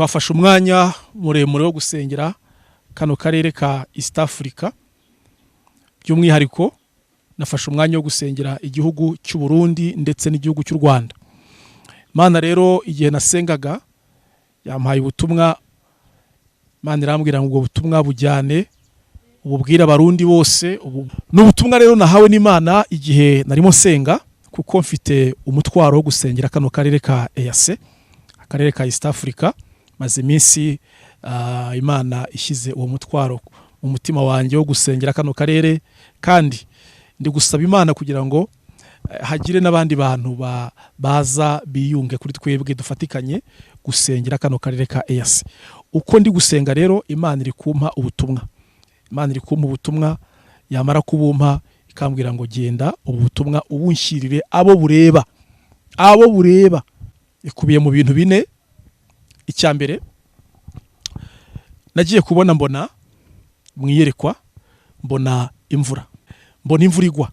twafashe umwanya muremure wo gusengera kano karere ka East Africa. By'umwihariko nafashe umwanya wo gusengera igihugu cy'u Burundi ndetse n'igihugu cy'u Rwanda. Mana rero igihe nasengaga yampaye ubutumwa, Mana irambwira ngo ubwo butumwa bujyane ububwira abarundi bose. N'ubutumwa rero nahawe n'Imana igihe narimo senga, kuko mfite umutwaro wo gusengera kano karere ka EAC, akarere ka East Africa. Maze iminsi Imana ishyize uwo mutwaro mu mutima wanjye wo gusengera kano karere, kandi ndi gusaba Imana kugira ngo hagire n'abandi bantu baza biyunge kuri twebwe dufatikanye gusengera kano karere ka EAC. Uko ndi gusenga rero Imana iri kumpa ubutumwa. Imana iri kumpa ubutumwa, yamara kubumpa ikambwira ngo genda ubu butumwa ubunshirire abo bureba. Abo bureba ikubiye mu bintu bine. Icyambere, nagiye kubona mbona mwiyerekwa, mbona imvura igwa.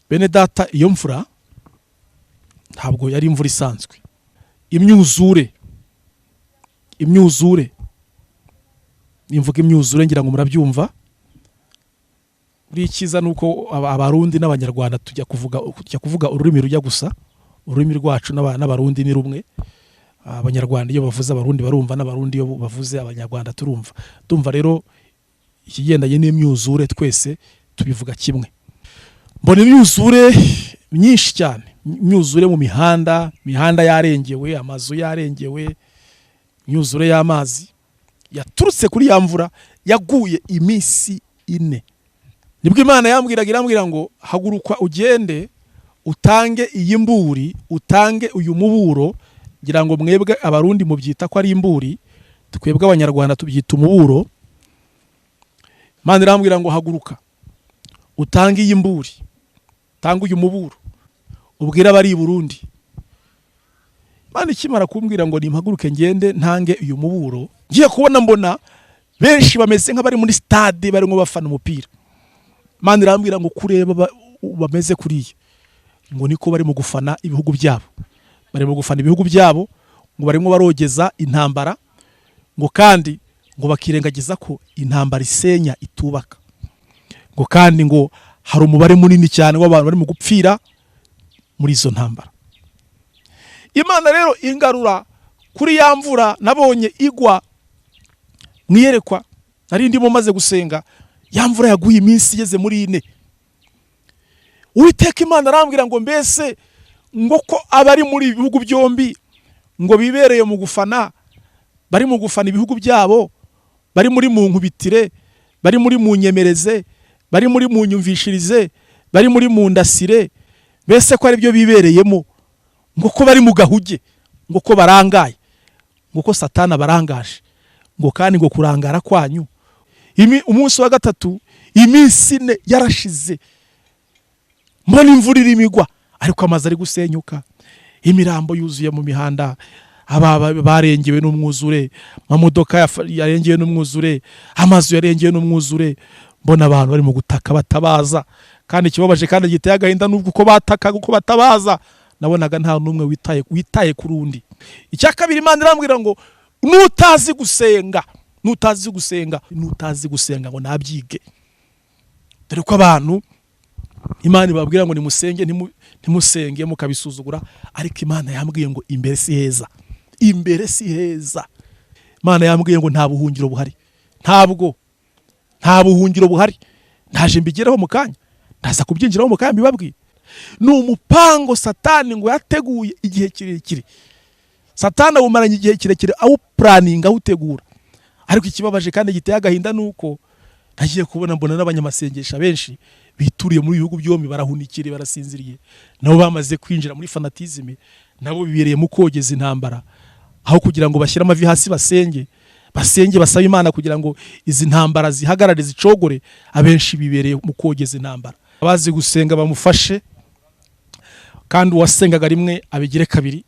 Bene data, iyo mvura ntabwo yari imvura isanzwe. Imyuzure nimvuga imyuzure ngira ngo murabyumva. Buri kiza nuko abarundi n'abanyarwanda tujya kuvuga ururimi rujya gusa. Ururimi rwacu n'abarundi ni rumwe. Abanyarwanda iyo bavuze abarundi barumva, n'abarundi iyo bavuze abanyarwanda turumva. Ndumva rero ikigendanye n'imyuzure twese tubivuga kimwe. Mbona imyuzure myinshi cyane, imyuzure mu mihanda yarengewe, amazu yarengewe, imyuzure y'amazi yaturutse kuri ya mvura yaguye iminsi 4. Nibwo Imana irambwira ngo haguruka ugende utange iyi mburi, utange uyu muburo. Ngira ngo mwebwe abarundi mubyita ko ari imburi, twebwe abanyarwanda tubyita umuburo. Imana irambwira ngo haguruka utange iyi mburi, tanga uyu muburo, ubwira abari i Burundi. Imana ikimara kumbwira ngo nimpaguruke ngende ntange uyu muburo, ngiye kubona mbona benshi bameze nk'abari muri stade barimo bafana umupira. Imana irambwira ngo kureba bameze kuriye ngo niko bari mu gufana ibihugu byabo. Barimo gufana ibihugu byabo, ngo barimo barogeza intambara, ngo kandi ngo bakirengagiza ko intambara isenya itubaka, ngo kandi ngo hari umubare munini cyane w'abantu bari mu gupfira muri izo ntambara. Imana rero ingarura kuri ya mvura nabonye igwa mwiyerekwa, nari ndimo maze gusenga. Ya mvura yaguye iminsi igeze muri 4. Uwiteka Imana arambwira ngo mbese ngo ko abari muri ibihugu byombi ngo bibereye mu gufana, bari mu gufana ibihugu byabo, bari muri mu nkubitire, bari muri mu nyemereze, bari muri mu nyumvishirize, bari muri mu ndasire, mbese ko ari byo bibereyemo, ngo ko bari mu gahuge, ngo ko barangaye, ngo ko Satana barangaje, ngo kandi ngo kurangara kwanyu umunsi wa 3 iminsi 4 yarashize. Mbona imvura irimigwa ariko amazi ari gusenyuka, imirambo yuzuye mu mihanda, barengewe n'umwuzure, amamodoka yarengewe n'umwuzure, amazu yarengewe n'umwuzure. Mbona abantu bari mu gutaka batabaza, kandi ikibabaje kandi giteye agahinda nubwo uko bataka uko batabaza nabonaga nta numwe witaye ku rundi. Icya kabiri, Imana irambwira ngo nutazi gusenga ngo nabyige. Dore ko abantu Imana ibabwira ngo nimusenge ntimusenge mukabisuzugura, ariko Imana yambwiye ngo imbere si heza. Imana yambwiye ngo nta buhungiro buhari, nta buhungiro buhari. Ndaje mbigeraho mu kanya, ndaza kubyinjiraho mu kanya mbibabwiye. Ni umupango Satani ngo yateguye igihe kirekire. Satani awumaranye igihe kirekire awu planning awutegura, ariko ikibabaje kandi giteye agahinda nuko nagiye kubona mbona n'abanyamasengesha benshi bituriye muri ibihugu byombi barahunikire, barasinziriye, nabo bamaze kwinjira muri fanatisme, nabo bibereye mu kogeza intambara. Aho kugira ngo bashyira amavi hasi basenge basaba Imana kugira ngo izi ntambara zihagarare zicogore, abenshi bibereye mu kogeza intambara. Abazi gusenga bamufashe, kandi uwasengaga rimwe abigire 2,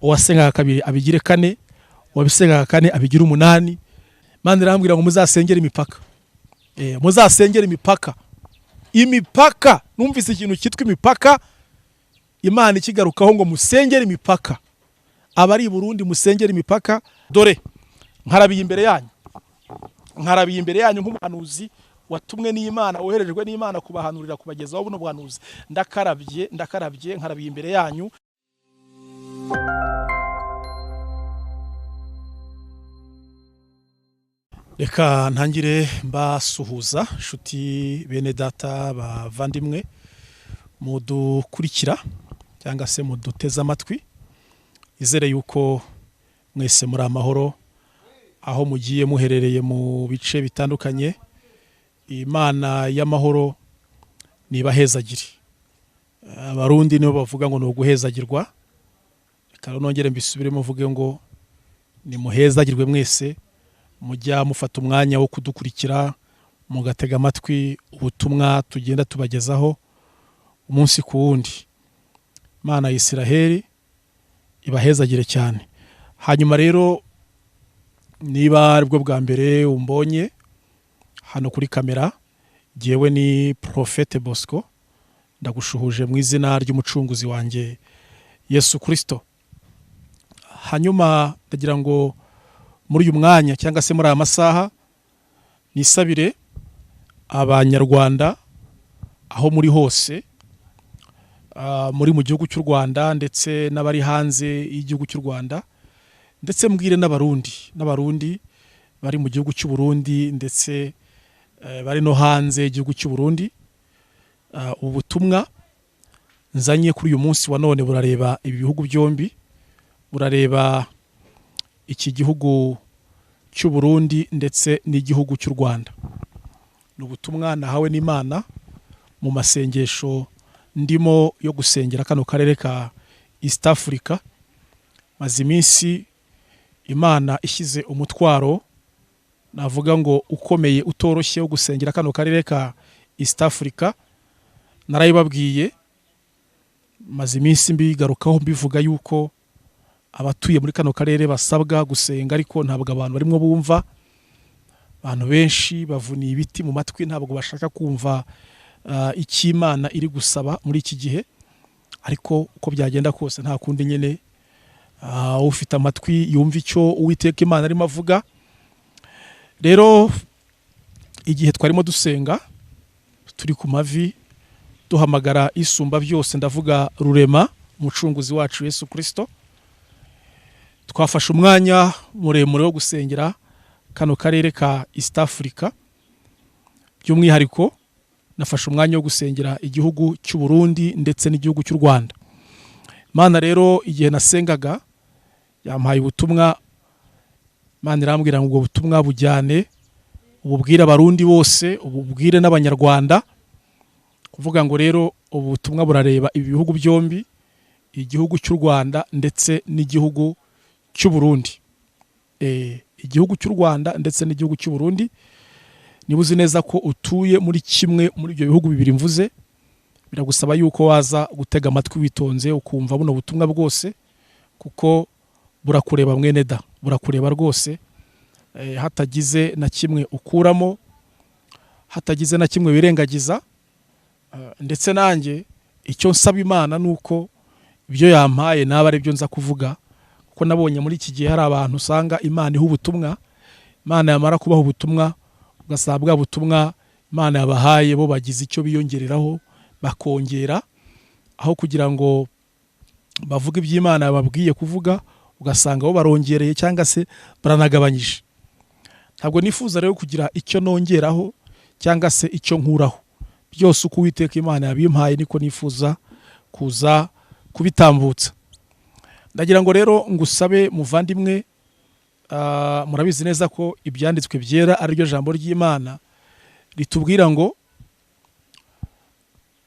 uwasengaga 2 abigire 4, uwabisengaga 4 abigire 8. Imana irambwira ngo muzasengera imipaka. Muzasengera imipaka. Numvise ikintu cyitwa imipaka, Imana ikigarukaho ngo musengere imipaka. abari i Burundi musengera imipaka, dore nkarabiye imbere yanyu nk'umuhanuzi watumwe n'Imana, woherejwe n'Imana kubahanurira, kubagezaho buno buhanuzi. Ndakarabye nkarabiye imbere yanyu. Reka ntangire mbasuhuza nshuti bene data bavandimwe mudukurikira cyangwa se muduteze amatwi. Izere yuko mwese muri amahoro aho mugiye muherereye mu bice bitandukanye. Imana y'amahoro nibahezagire. Abarundi nibo bavuga ngo no guhezagirwa. Reka nongere mbisubiremo mvuge ngo ni muhezagirwe mwese, mujya mufata umwanya wo kudukurikira, mugatega amatwi ubutumwa tugenda tubagezaho umunsi ku wundi. Imana ya Isiraheli ibahezagire cyane. Hanyuma rero, niba aribwo bwa mbere umbonye hano kuri kamera, jewe ni Prophete Bosco, ndagushuhuje mu izina ry'umucunguzi wanjye Yesu Kristo. Hanyuma ndagira ngo muri uyu mwanya cyangwa se muri aya masaha nisabire abanyarwanda aho muri hose, muri mu gihugu cy'u Rwanda ndetse n'abari hanze y'igihugu cy'u Rwanda, ndetse mbwire n'abarundi bari mu gihugu cy'u Burundi ndetse bari no hanze y'igihugu cy'u Burundi. Ubutumwa nzanye kuri uyu munsi wa none burareba ibi bihugu byombi, burareba iki gihugu cy'u Burundi ndetse n'igihugu cy'u Rwanda. Ni ubutumwa nahawe n'Imana mu masengesho ndimo yo gusengera kano karere ka East Africa. Maze iminsi Imana ishyize umutwaro, navuga ngo ukomeye utoroshye, wo gusengera kano karere ka East Africa. Narayibabwiye, maze iminsi mbigarukaho mbivuga yuko abatuye muri kano karere basabwa gusenga, ariko ntabwo abantu barimo bumva. Abantu benshi bavuniye ibiti mu matwi, ntabwo bashaka kumva icyo Imana iri gusaba muri iki gihe. Ariko uko byagenda kose nta kundi nyene, ufite amatwi yumva icyo Uwiteka Imana arimo avuga. Rero igihe twarimo dusenga, turi ku mavi duhamagara isumba byose, ndavuga Rurema, umucunguzi wacu Yesu Kristo, twafashe umwanya muremure wo gusengera kano karere ka East Africa. By'umwihariko nafashe umwanya wo gusengera igihugu cy'u Burundi ndetse n'igihugu cy'u Rwanda. Imana rero igihe nasengaga yampaye ubutumwa. Imana irambwira ngo ubwo butumwa bujyane ububwire abarundi bose, ububwire n'abanyarwanda, kuvuga ngo rero ubu butumwa burareba ibi bihugu byombi, igihugu cy'u Rwanda ndetse n'igihugu cy'u Burundi. Igihugu cy'u Rwanda ndetse n'igihugu cy'u Burundi. Niba uzi neza ko utuye muri kimwe muri ibyo bihugu bibiri mvuze, biragusaba yuko waza gutega amatwi witonze ukumva buno butumwa bwose, kuko burakureba mwene da, burakureba rwose. Hatagize na kimwe ukuramo, hatagize na kimwe wirengagiza. Ndetse nanjye icyo nsaba Imana nuko ibyo yampaye naba ari byo nza kuvuga, kuko nabonye muri iki gihe hari abantu usanga Imana iha ubutumwa, Imana yamara kubaha ubutumwa ugasabwa butumwa Imana yabahaye bo bagize icyo biyongereraho bakongera, aho kugira ngo bavuge iby'Imana yababwiye kuvuga, ugasanga bo barongereye cyangwa se baranagabanyije. Ntabwo nifuza rero kugira icyo nongeraho cyangwa se icyo nkuraho. Byose uko Uwiteka Imana yabimpaye niko nifuza kuza kubitambutsa. Ndagira ngo rero ngusabe muvandimwe, murabizi neza ko ibyanditswe byera ari ryo jambo ry'Imana ritubwira ngo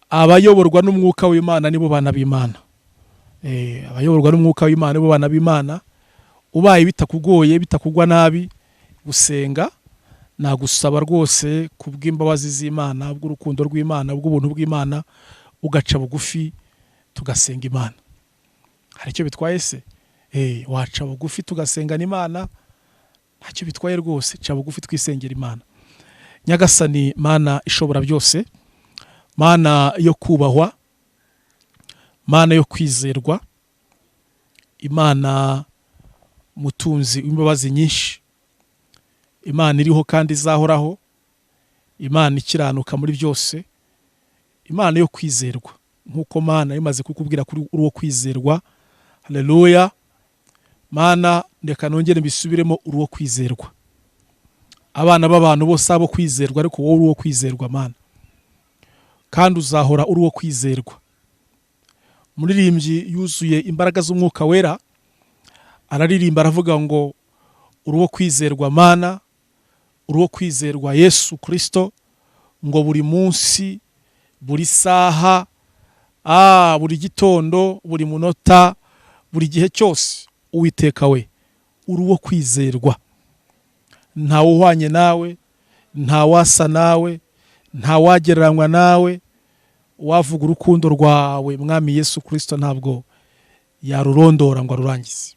abayoborwa n'umwuka w'Imana nibo bana b'Imana. Abayoborwa n'umwuka w'Imana nibo bana b'Imana. Ubaye bitakugoye, bitakugwa nabi gusenga, nagusaba rwose kubw'imbabazi z'Imana, bw'urukundo rw'Imana, bw'ubuntu bw'Imana, ugaca bugufi tugasenga Imana. Hari icyo bitwaye se? Waca bugufi tugasengana Imana, ntacyo bitwaye rwose. Ca bugufi twisengera Imana. Nyagasani Mana ishobora byose, Mana yo kubahwa, Mana yo kwizerwa, Imana mutunzi w'imbabazi nyinshi, Imana iriho kandi izahoraho, Imana ikiranuka muri byose, Imana yo kwizerwa, nk'uko Mana imaze kukubwira kuri uwo kwizerwa. Haleluya. Mana ndeka nongere mbisubiremo, uwo kwizerwa. Abana b'abantu bose abo kwizerwa, ariko wowe uwo kwizerwa Mana, kandi uzahora uwo kwizerwa. Umuririmbyi yuzuye imbaraga z'umwuka wera araririmba aravuga ngo uwo kwizerwa Mana, uwo kwizerwa Yesu Kristo, ngo buri munsi, buri saha, buri gitondo, buri munota, buri gihe cyose, Uwiteka we uwo kwizerwa. Nta uhwanye nawe, nta wasa nawe, nta wagereranywa nawe. Wavuga urukundo rwawe Mwami Yesu Kristo ntabwo yarurondora ngo arurangize.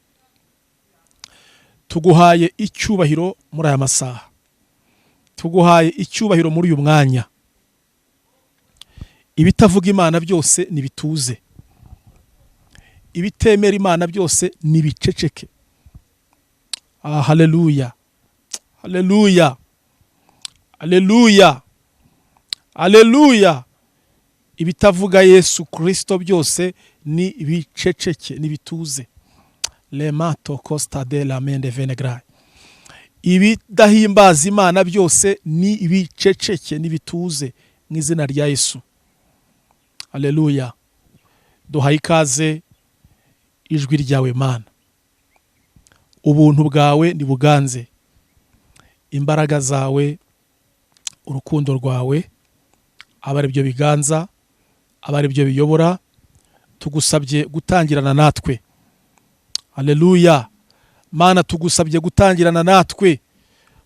Tuguhaye icyubahiro muri aya masaha, tuguhaye icyubahiro muri uyu mwanya. Ibitavuga Imana byose nibituze, ibitemera Imana byose nibiceceke. Haleluya, haleluya, haleluya, haleluya. Ibitavuga Yesu Kristo byose ni biceceke, nibituze. Lemato costa de la mende venegra. Ibidahimbaza Imana byose ni biceceke, nibituze mu izina rya Yesu. Haleluya. Duhaye ikaze ijwi ryawe Mana, ubuntu bwawe nibuganze, imbaraga zawe, urukundo rwawe abari byo biganza, abari byo biyobora. Tugusabye gutangirana natwe. Haleluya. Mana tugusabye gutangirana natwe.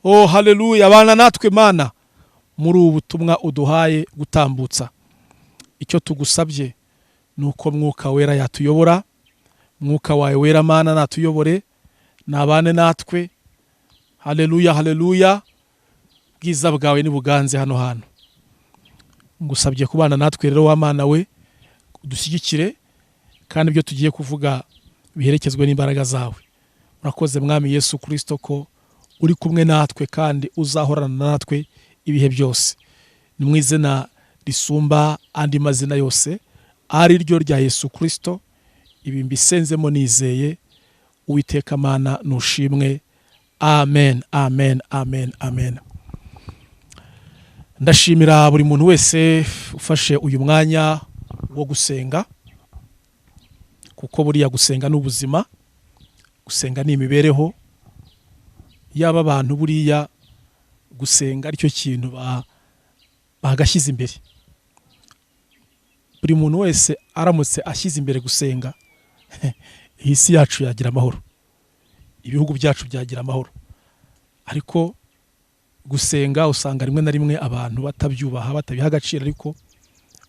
Oh haleluya. Abana natwe Mana muri ubu butumwa uduhaye gutambutsa. Icyo tugusabye nuko mwuka wera yatuyobora, mwuka wawe wera Mana natuyobore, nabane natwe. Haleluya, haleluya. Bwiza bwawe nibuganze hano hantu. Ngusabye kubana natwe rero wa Mana we, udushyigikire kandi ibyo tugiye kuvuga biherekezwe n'imbaraga zawe. Murakoze Mwami Yesu Kristo ko uri kumwe natwe kandi uzahorana natwe ibihe byose. Ni mu izina risumba andi mazina yose, ari ryo rya Yesu Kristo ibi mbisenzemo nizeye. Uwiteka Mana nushimwe. Amen, amen, amen, amen. Ndashimira buri muntu wese ufashe uyu mwanya wo gusenga, kuko buriya gusenga n'ubuzima, gusenga ni imibereho yaba abantu. Buriya gusenga aricyo kintu bagashyize imbere. Buri muntu wese aramutse ashyize imbere gusenga, iyi si yacu yagira amahoro, ibihugu byacu byagira amahoro. Ariko gusenga usanga rimwe na rimwe abantu batabyubaha, batabiha agaciro. Ariko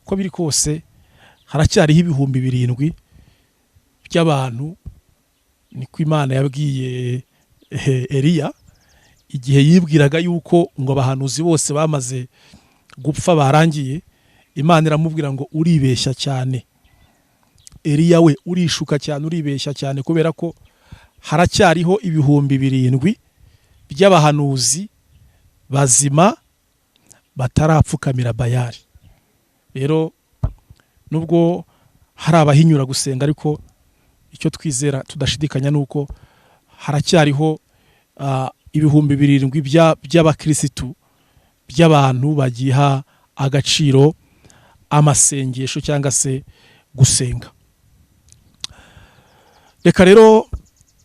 uko biri kose haracyariho ibihumbi 7 by'abantu, niko Imana yabwiye Eliya igihe yibwiraga yuko ngo abahanuzi bose bamaze gupfa barangiye. Imana iramubwira ngo uribeshya cyane Eliya we, urishuka cyane, uribeshya cyane, kubera ko haracyariho ibihumbi 7 by'abahanuzi bazima batarapfukamira Bayali. Rero nubwo hari abahinyura gusenga, ariko icyo twizera tudashidikanya nuko haracyariho ibihumbi 7 by'abakirisitu, by'abantu bagiha agaciro amasengesho cyangwa se gusenga. Reka rero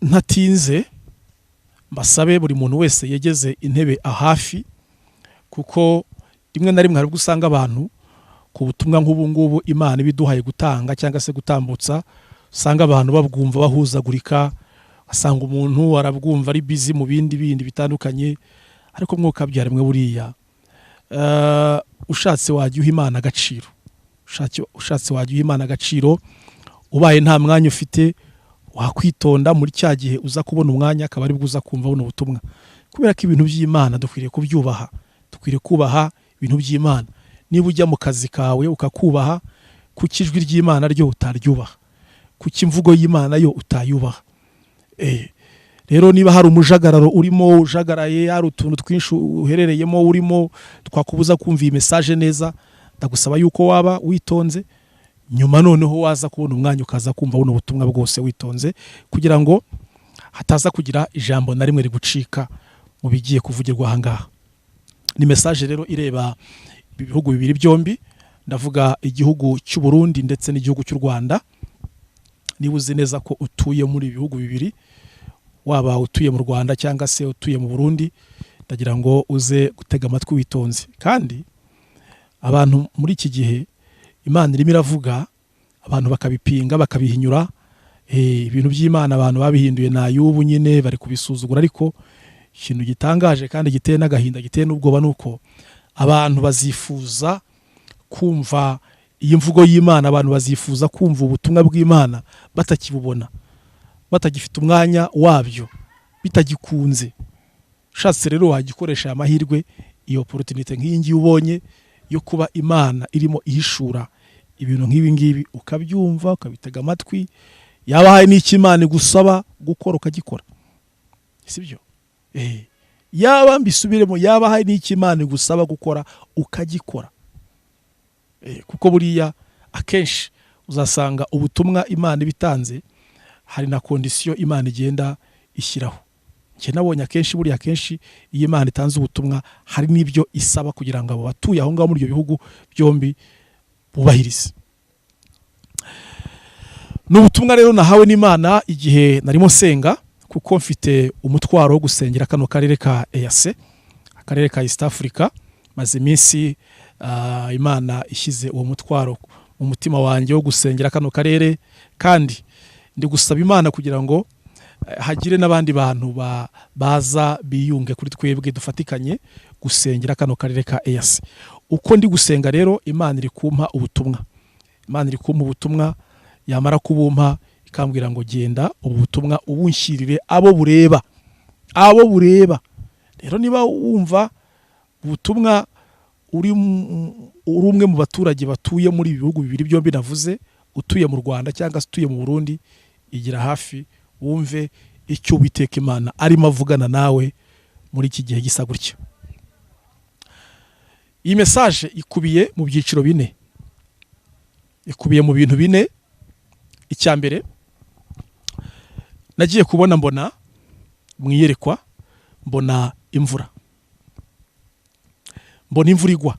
ntatinze mbasabe buri muntu wese yegeze intebe ahafi, kuko rimwe na rimwe hari gusanga abantu ku butumwa nk'ubu ngubu Imana ibiduhaye gutanga cyangwa se gutambutsa, usanga abantu babwumva bahuzagurika, asanga umuntu arabwumva ari busy mu bindi bitandukanye. Ariko mwuka byaremwe buriya ushatse wajya uha Imana agaciro, ushatse wajya uha Imana agaciro. Ubaye nta mwanya ufite, wakwitonda muri cya gihe uza kubona umwanya, akaba ari bwo uza kumva buno butumwa, kubera ko ibintu by'Imana dukwiriye kubyubaha, dukwiriye kubaha ibintu by'Imana. Niba ujya mu kazi kawe ukakubaha, ku kijwi ry'Imana ryo utaryubaha, kuki imvugo y'Imana yo utayubaha. Rero niba hari umujagararo urimo ujagaraye, hari utuntu twinshi uherereyemo urimo twakubuza kumva iyi message neza, ndagusaba yuko waba witonze, nyuma noneho waza kubona umwanya ukaza kumva buno butumwa bwose witonze, kugira ngo hataza kugira ijambo na rimwe rigucika mu bigiye kuvugirwa ahangaha. Ni message rero ireba ibihugu bibiri byombi, ndavuga igihugu cy'u Burundi ndetse n'igihugu cy'u Rwanda. Niba uzi neza ko utuye muri ibihugu bibiri, waba utuye mu Rwanda cyangwa se utuye mu Burundi, ndagira ngo uze gutega amatwi witonze. Kandi abantu muri iki gihe Imana irimo iravuga, abantu bakabipinga bakabihinyura, ibintu by'Imana abantu babihinduye na y'ubu nyine bari kubisuzugura. Ariko ikintu gitangaje kandi giteye n'agahinda giteye n'ubwoba nuko abantu bazifuza kumva iyi mvugo y'Imana, abantu bazifuza kumva ubutumwa bw'Imana batakibubona, batagifite umwanya wabyo, bitagikunze. Shatse rero wagikoresha amahirwe, iyo opportunity nk'iyi ngiyi ubonye yo kuba Imana irimo ihishura ibintu nk'ibi ngibi, ukabyumva ukabitega amatwi. Yaba hari n'iki Imana igusaba gukora ukagikora, sibyo? Yaba mbisubiremo, yaba hari n'iki Imana igusaba gukora ukagikora. Kuko buriya akenshi uzasanga ubutumwa Imana ibitanze hari na condition Imana igenda ishyiraho. Nje nabonye akenshi buriya akenshi iyo Imana itanze ubutumwa hari n'ibyo isaba kugira ngo abo batuye aho ngaho muri ibyo bihugu byombi bubahirize. N'ubutumwa rero nahawe n'Imana igihe narimo senga, kuko mfite umutwaro wo gusengera kano karere ka EAC, akarere ka East Africa. Maze iminsi Imana ishyize uwo mutwaro mu mutima wanjye wo gusengera kano karere, kandi ndi gusaba Imana kugira ngo hagire n'abandi bantu baza biyunge kuri twebwe dufatikanye gusengera kano karere ka EAC. Uko ndi gusenga rero Imana iri kumpa ubutumwa, Imana iri kumpa ubutumwa, yamara kubumpa ikambwira ngo genda ubu butumwa ubunshyirire abo bureba, abo bureba. Rero niba wumva ubutumwa uri umwe mu baturage batuye muri ibihugu bibiri byombi navuze, utuye mu Rwanda cyangwa se utuye mu Burundi, igira hafi wumve icyo Uwiteka Imana arimo avugana nawe muri iki gihe gisa gutya. Iyi message ikubiye mu byiciro bine, ikubiye mu bintu bine. Icya mbere, nagiye kubona mbona mwiyerekwa, mbona imvura, mbona imvura igwa.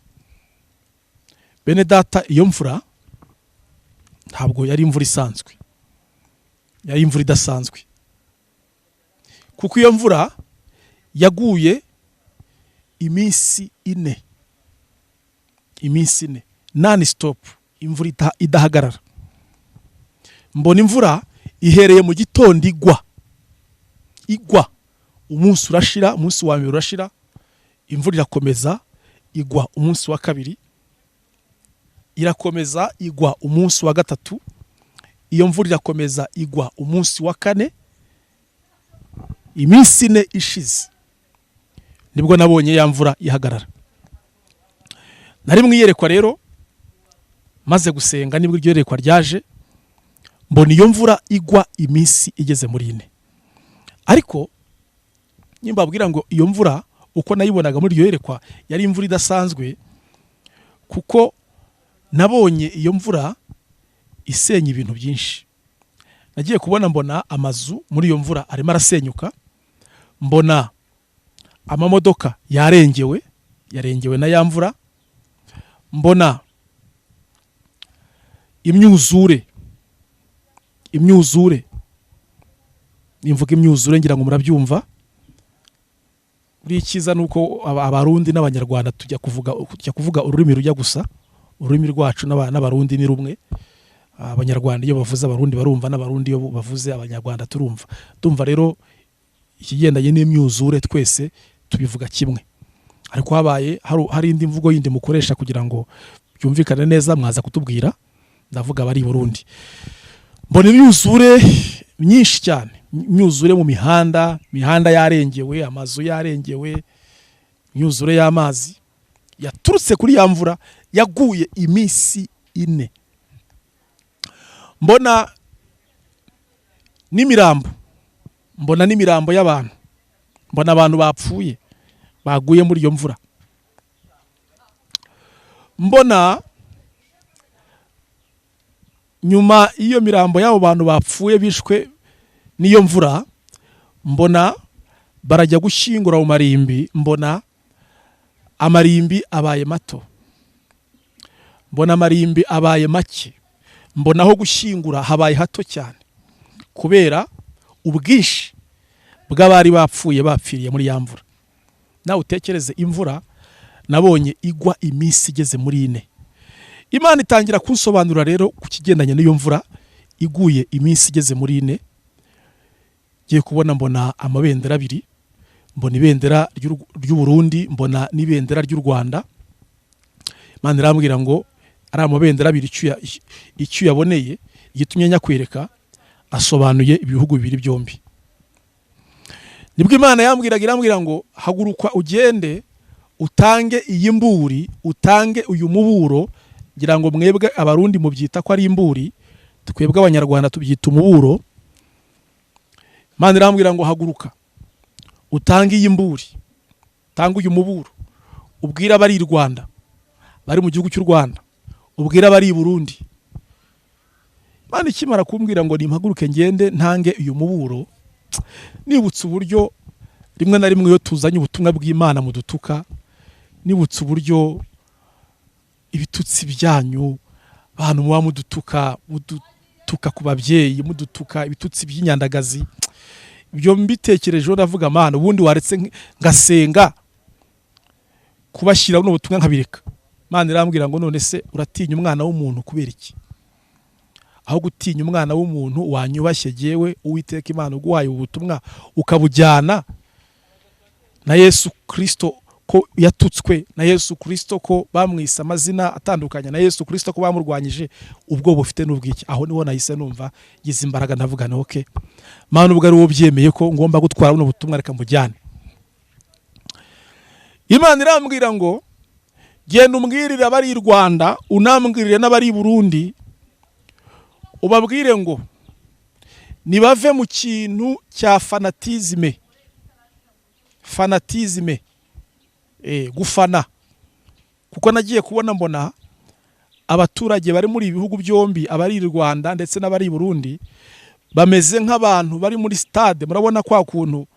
Bene data, iyo mvura ntabwo yari imvura isanzwe, yari imvura idasanzwe, kuko iyo mvura yaguye iminsi ine, non stop, imvura idahagarara. Mbona imvura ihereye mu gitondo igwa, umunsi urashira, umunsi wa mbere urashira, imvura irakomeza igwa umunsi wa kabiri, irakomeza igwa umunsi wa gatatu, iyo mvura irakomeza igwa umunsi wa kane. Iminsi ine ishize nibwo nabonye ya mvura ihagarara. Nari mwiyerekwa rero, maze gusenga nibwo iryo yerekwa ryaje, mbona iyo mvura igwa iminsi igeze muri ine. Ariko nimbabwira ngo iyo mvura uko nayibonaga muri iryo yerekwa yari imvura idasanzwe, kuko nabonye iyo mvura isenya ibintu byinshi. Nagiye kubona mbona amazu muri iyo mvura arimo arasenyuka, mbona amamodoka yarengewe na ya mvura, mbona imyuzure, nimvuga imyuzure ngira ngo murabyumva. Buri cyiza nuko abarundi n'abanyarwanda tujya kuvuga ururimi rujya gusa, ururimi rwacu n'abarundi ni rumwe. Abanyarwanda iyo bavuze abarundi barumva, n'abarundi iyo bavuze abanyarwanda turumva. Ndumva rero ikigendanye n'imyuzure twese tubivuga kimwe. Ariko habaye hari indi mvugo yindi mukoresha kugira ngo byumvikane neza, mwaza kutubwira. Ndavuga bari Burundi. Mbona imyuzure myinshi cyane, imyuzure mu mihanda yarengewe, amazu yarengewe, imyuzure y'amazi yaturutse kuri ya mvura yaguye iminsi ine. Mbona n'imirambo, mbona n'imirambo y'abantu, mbona abantu bapfuye baguye muri iyo mvura, mbona nyuma iyo mirambo y'abo bantu bapfuye bishwe n'iyo mvura, mbona barajya gushyingura mu marimbi, mbona amarimbi abaye mato, mbona amarimbi abaye make, mbona aho gushyingura habaye hato cyane kubera ubwinshi bw'abari bapfuye bapfiriye muri ya mvura. Nawe utekereze imvura nabonye igwa iminsi igeze muri 4. Imana itangira kunsobanura rero ku kigendanye n'iyo mvura iguye iminsi igeze muri 4. Giye kubona mbona amabendera abiri, mbona ibendera ry'u Burundi, mbona n'ibendera ry'u Rwanda. Imana irambwira ngo ari amabendera abiri icyo yaboneye igitumye nyakwereka asobanuye ibihugu bibiri byombi. Nibwo Imana irambwira ngo haguruka ugende utange iyi mburi, utange uyu muburo, ngira ngo mwebwe abarundi mubyita ko ari imburi, twebwe abanyarwanda tubyita umuburo. Imana irambwira ngo haguruka utange iyi mburi, tanga uyu muburo, ubwira abari i Rwanda, bari mu gihugu cy'u Rwanda, ubwira abari i Burundi. Imana ikimara kumbwira ngo nimpaguruke ngende ntange uyu muburo, nibutse uburyo rimwe na rimwe iyo tuzanye ubutumwa bw'Imana mu dutuka, nibutse uburyo ibitutsi byanyu abantu muba mudutuka ku babyeyi, mudutuka ibitutsi by'inyandagazi. Ibyo mbitekerejeho ndavuga Mana, ubundi waretse ngasenga kubashyira n'ubutumwa nkabireka. Imana irambwira ngo none se uratinya umwana w'umuntu kubera iki? Aho gutinya umwana w'umuntu wanyubashye jewe Uwiteka Imana uguhaye ubutumwa ukabujyana na Yesu Kristo ko yatutswe, na Yesu Kristo ko bamwise amazina atandukanye, na Yesu Kristo ko bamurwanyije, ubwo bufite n'ubwiki. Aho niho nahise numva gize imbaraga ndavuga no okay Mana, ubwo ari wo byemeye ko ngomba gutwara buno butumwa reka mujyane. Imana irambwira ngo genda umbwirire abari i Rwanda, unambwirire n'abari i Burundi, ubabwire ngo nibave mu kintu cya fanatizme, gufana. Kuko nagiye kubona mbona abaturage bari muri ibihugu byombi, abari i Rwanda ndetse n'abari i Burundi, bameze nk'abantu bari muri stade. Murabona kwa kuntu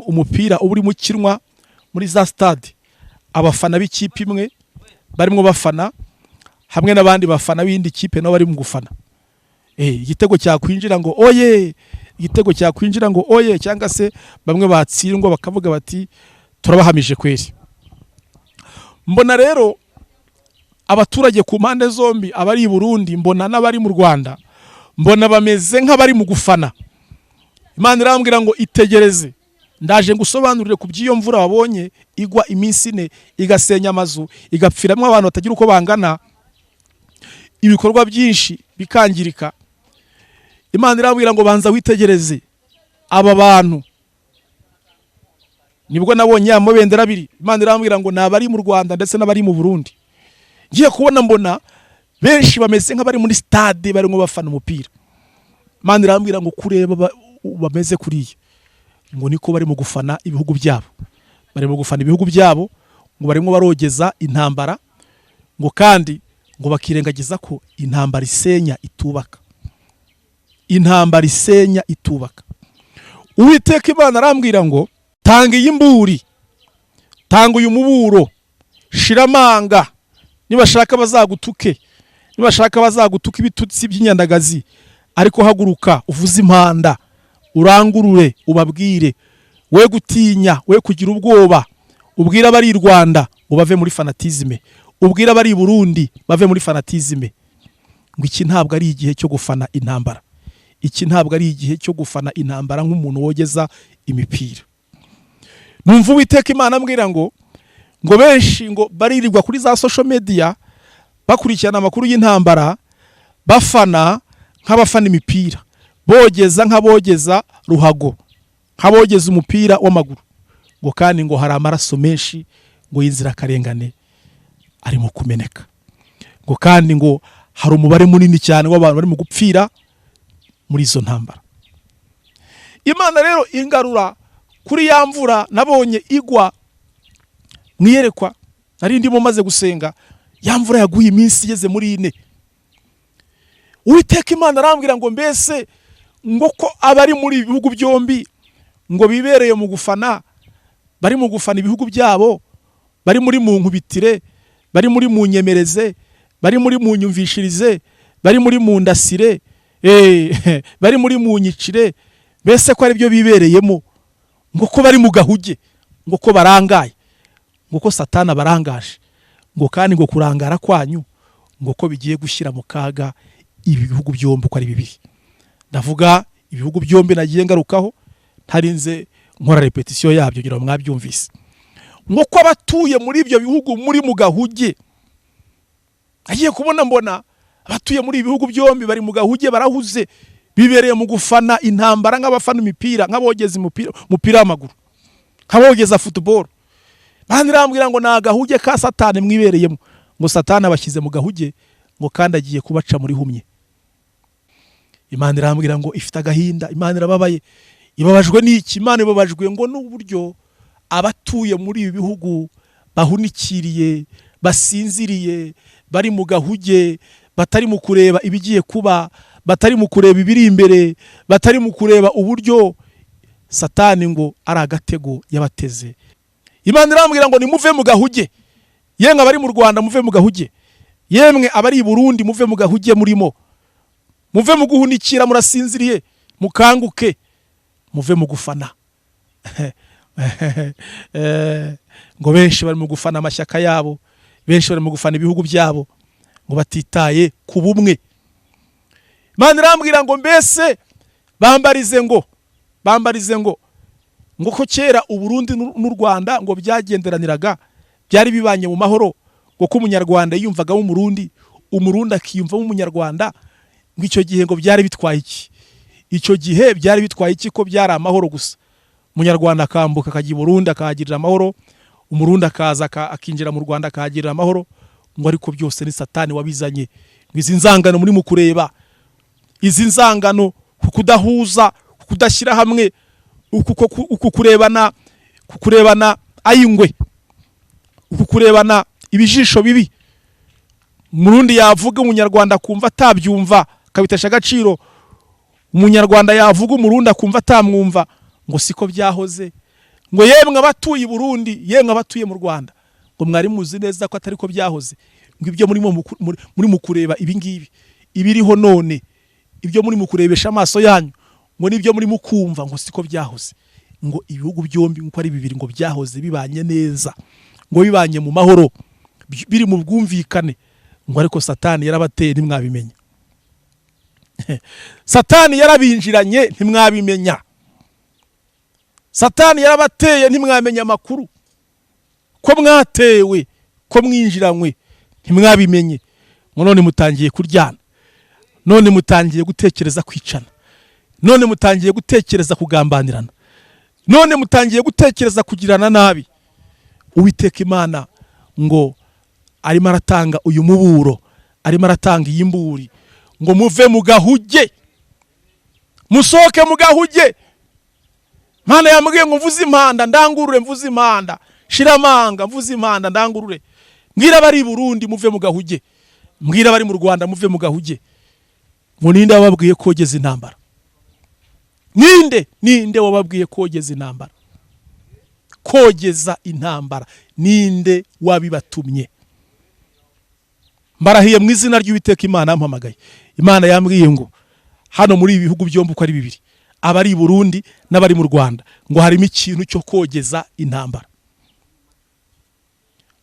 umupira uri mu kinwa muri za stade, abafana b'ikipe imwe barimo bafana hamwe n'abandi bafana b'indi kipe nabo bari mu gufana. Igitego cyakwinjira ngo oye, igitego cyakwinjira ngo oye, cyangwa se bamwe batsindwa bakavuga bati turabahamije kweri. Mbona rero abaturage ku mpande zombi, abari i Burundi mbona n'abari mu Rwanda, mbona bameze nk'abari mu gufana. Imana irambwira ngo itegereze, ndaje ngusobanurire ku by'iyo mvura wabonye igwa iminsi 4 igasenya amazu, igapfiramo abantu batagira uko bangana, ibikorwa byinshi bikangirika. Imana irambwira ngo banza witegereze aba bantu. Nibwo nabonye amabendera abiri. Imana irambwira ngo nabari mu Rwanda ndetse n'abari mu Burundi. Ngiye kubona mbona benshi bameze nk'abari muri stade barimo bafana umupira. Imana irambwira ngo kureba bameze kuriye ngo niko bari mu gufana ibihugu byabo, bari mu gufana ibihugu byabo, ngo barimo barogeza intambara, ngo kandi ngo bakirengagiza ko intambara isenya itubaka. Intambara isenya itubaka. Uwiteka Imana arambwira ngo tanga iyi mburi, tanga uyu muburo, shiramanga, nibashaka bazagutuke, nibashaka bazagutuka ibitutsi by'inyandagazi, ariko haguruka uvuze impanda, urangurure ubabwire, we gutinya, we kugira ubwoba, ubwira abari i Rwanda ubave muri fanatizme, ubwira abari i Burundi bave muri fanatizme. Ngo iki ntabwo ari igihe cyo gufana intambara, iki ntabwo ari igihe cyo gufana intambara nk'umuntu wogeza imipira. Numva Uwiteka Imana ambwira ngo benshi ngo baririrwa kuri za social media bakurikirana amakuru y'intambara, bafana nk'abafana imipira, bogeza nk'abogeza ruhago, nk'abogeza umupira w'amaguru. Ngo kandi ngo hari amaraso menshi ngo y'inzira karengane arimo kumeneka. Ngo kandi ngo hari umubare munini cyane w'abantu bari mu gupfira muri izo ntambara. Imana rero ingarura kuri ya mvura nabonye igwa mwiyerekwa nari ndimo maze gusenga. Ya mvura yaguye iminsi igeze muri 4. Uwiteka Imana arambwira ngo mbese ngo ko abari muri ibihugu byombi ngo bibereye mu gufana, bari mu gufana ibihugu byabo, bari muri mu nkubitire, bari muri mu nyemereze, bari muri mu nyumvishirize, bari muri mu ndasire, bari muri mu nyicire, mbese ko ari byo bibereyemo, ngo ko bari mu gahuge, ngo ko barangaye, ngo ko Satani barangaje, ngo kandi ngo kurangara kwanyu ngo ko bigiye gushyira mu kaga ibi bihugu byombi ko ari bibiri. Ndavuga ibihugu byombi nagiye ngarukaho ntarinze nkora repetition yabyo ngira mwabyumvise. Ngo ko abatuye muri ibyo bihugu muri mu gahuge, agiye kubona mbona abatuye muri ibihugu byombi bari mu gahuge, barahuze, bibereye mu gufana intambara nk'abafana imipira, nk'abogeza umupira w'amaguru, nk'abogeza football. Bandi rambwira ngo na gahuge ka Satani mwibereyemo, ngo Satani abashyize mu gahuge, ngo kandi agiye kubaca muri humye. Imana irambwira ngo ifite agahinda, Imana irababaye. Ibabajwe n'iki? Imana ibabajwe ngo n'uburyo abatuye muri ibi bihugu bahunikiriye, basinziriye, bari mu gahuge, batari mu kureba ibigiye kuba, batari mu kureba ibiri imbere, batari mu kureba uburyo Satani ngo ari agatego yabateze. Imana irambwira ngo nimuve mu gahuge, yemwe abari mu Rwanda muve mu gahuge, yemwe abari i Burundi muve mu gahuge murimo, muve mu guhunikira, murasinziriye, mukanguke, muve mu gufana. Ngo benshi bari mu gufana amashyaka yabo, benshi bari mu gufana ibihugu byabo, ngo batitaye ku bumwe. Imana irambwira ngo mbese bambarize ngo ko kera u Burundi n'u Rwanda ngo byagenderaniraga, byari bibanye mu mahoro, ngo ko umunyarwanda yiyumvaga umurundi, umurundi akiyumva umunyarwanda, ngo icyo gihe ngo byari bitwaye iki? Icyo gihe byari bitwaye iki ko byari amahoro gusa? Umunyarwanda akambuka akajya i Burundi akahagirira amahoro, umurundi akaza akinjira mu Rwanda akahagirira amahoro. Ngo ariko byose ni Satani wabizanye. Ngo izi nzangano muri mu kureba, izi nzangano kudahuza, kudashyira hamwe, kukurebana ayingwe, kukurebana ibijisho bibi. Umurundi yavuga umunyarwanda kumva atabyumva kabitesha agaciro, umunyarwanda yavuga umurundi akumva atamwumva, ngo siko byahoze. Ngo yemwe abatuye i Burundi, yemwe abatuye mu Rwanda, ngo mwari muzi neza ko atari ko byahoze. Ngo ibyo muri mu kureba ibi ngibi ibiriho none, ibyo muri mu kurebesha amaso yanyu, ngo nibyo muri mu kumva, ngo siko byahoze. Ngo ibihugu byombi ngo ari bibiri ngo byahoze bibanye neza, ngo bibanye mu mahoro, biri mu bwumvikane. Ngo ariko Satani yarabateye ntimwabimenya. Satani yarabinjiranye ntimwabimenya. Satani yarabateye ntimwamenya amakuru, ko mwatewe, ko mwinjiranywe ntimwabimenye. Ngo none mutangiye kuryana, none mutangiye gutekereza kwicana, none mutangiye gutekereza kugambanirana, none mutangiye gutekereza kugirana nabi. Uwiteka Imana ngo arimo aratanga uyu muburo, arimo aratanga iyi mburi, ngo muve mu gahuge, musohoke mu gahuge. Mana yambwiye ngo mvuze impanda ndangurure, mvuze impanda shiramanga, mvuze impanda ndangurure. Mbwira bari i Burundi muve mu gahuge, mbwira bari mu Rwanda muve mu gahuge. Ngo ninde wababwiye kogeza intambara? Ninde wababwiye kogeza intambara? Kogeza intambara ninde wabibatumye? Mbarahiye mu izina ry'Uwiteka Imana yampamagaye. Imana yambwiye ngo hano muri ibi bihugu byombi uko ari bibiri, abari i Burundi n'abari mu Rwanda, ngo harimo ikintu cyo kogeza intambara.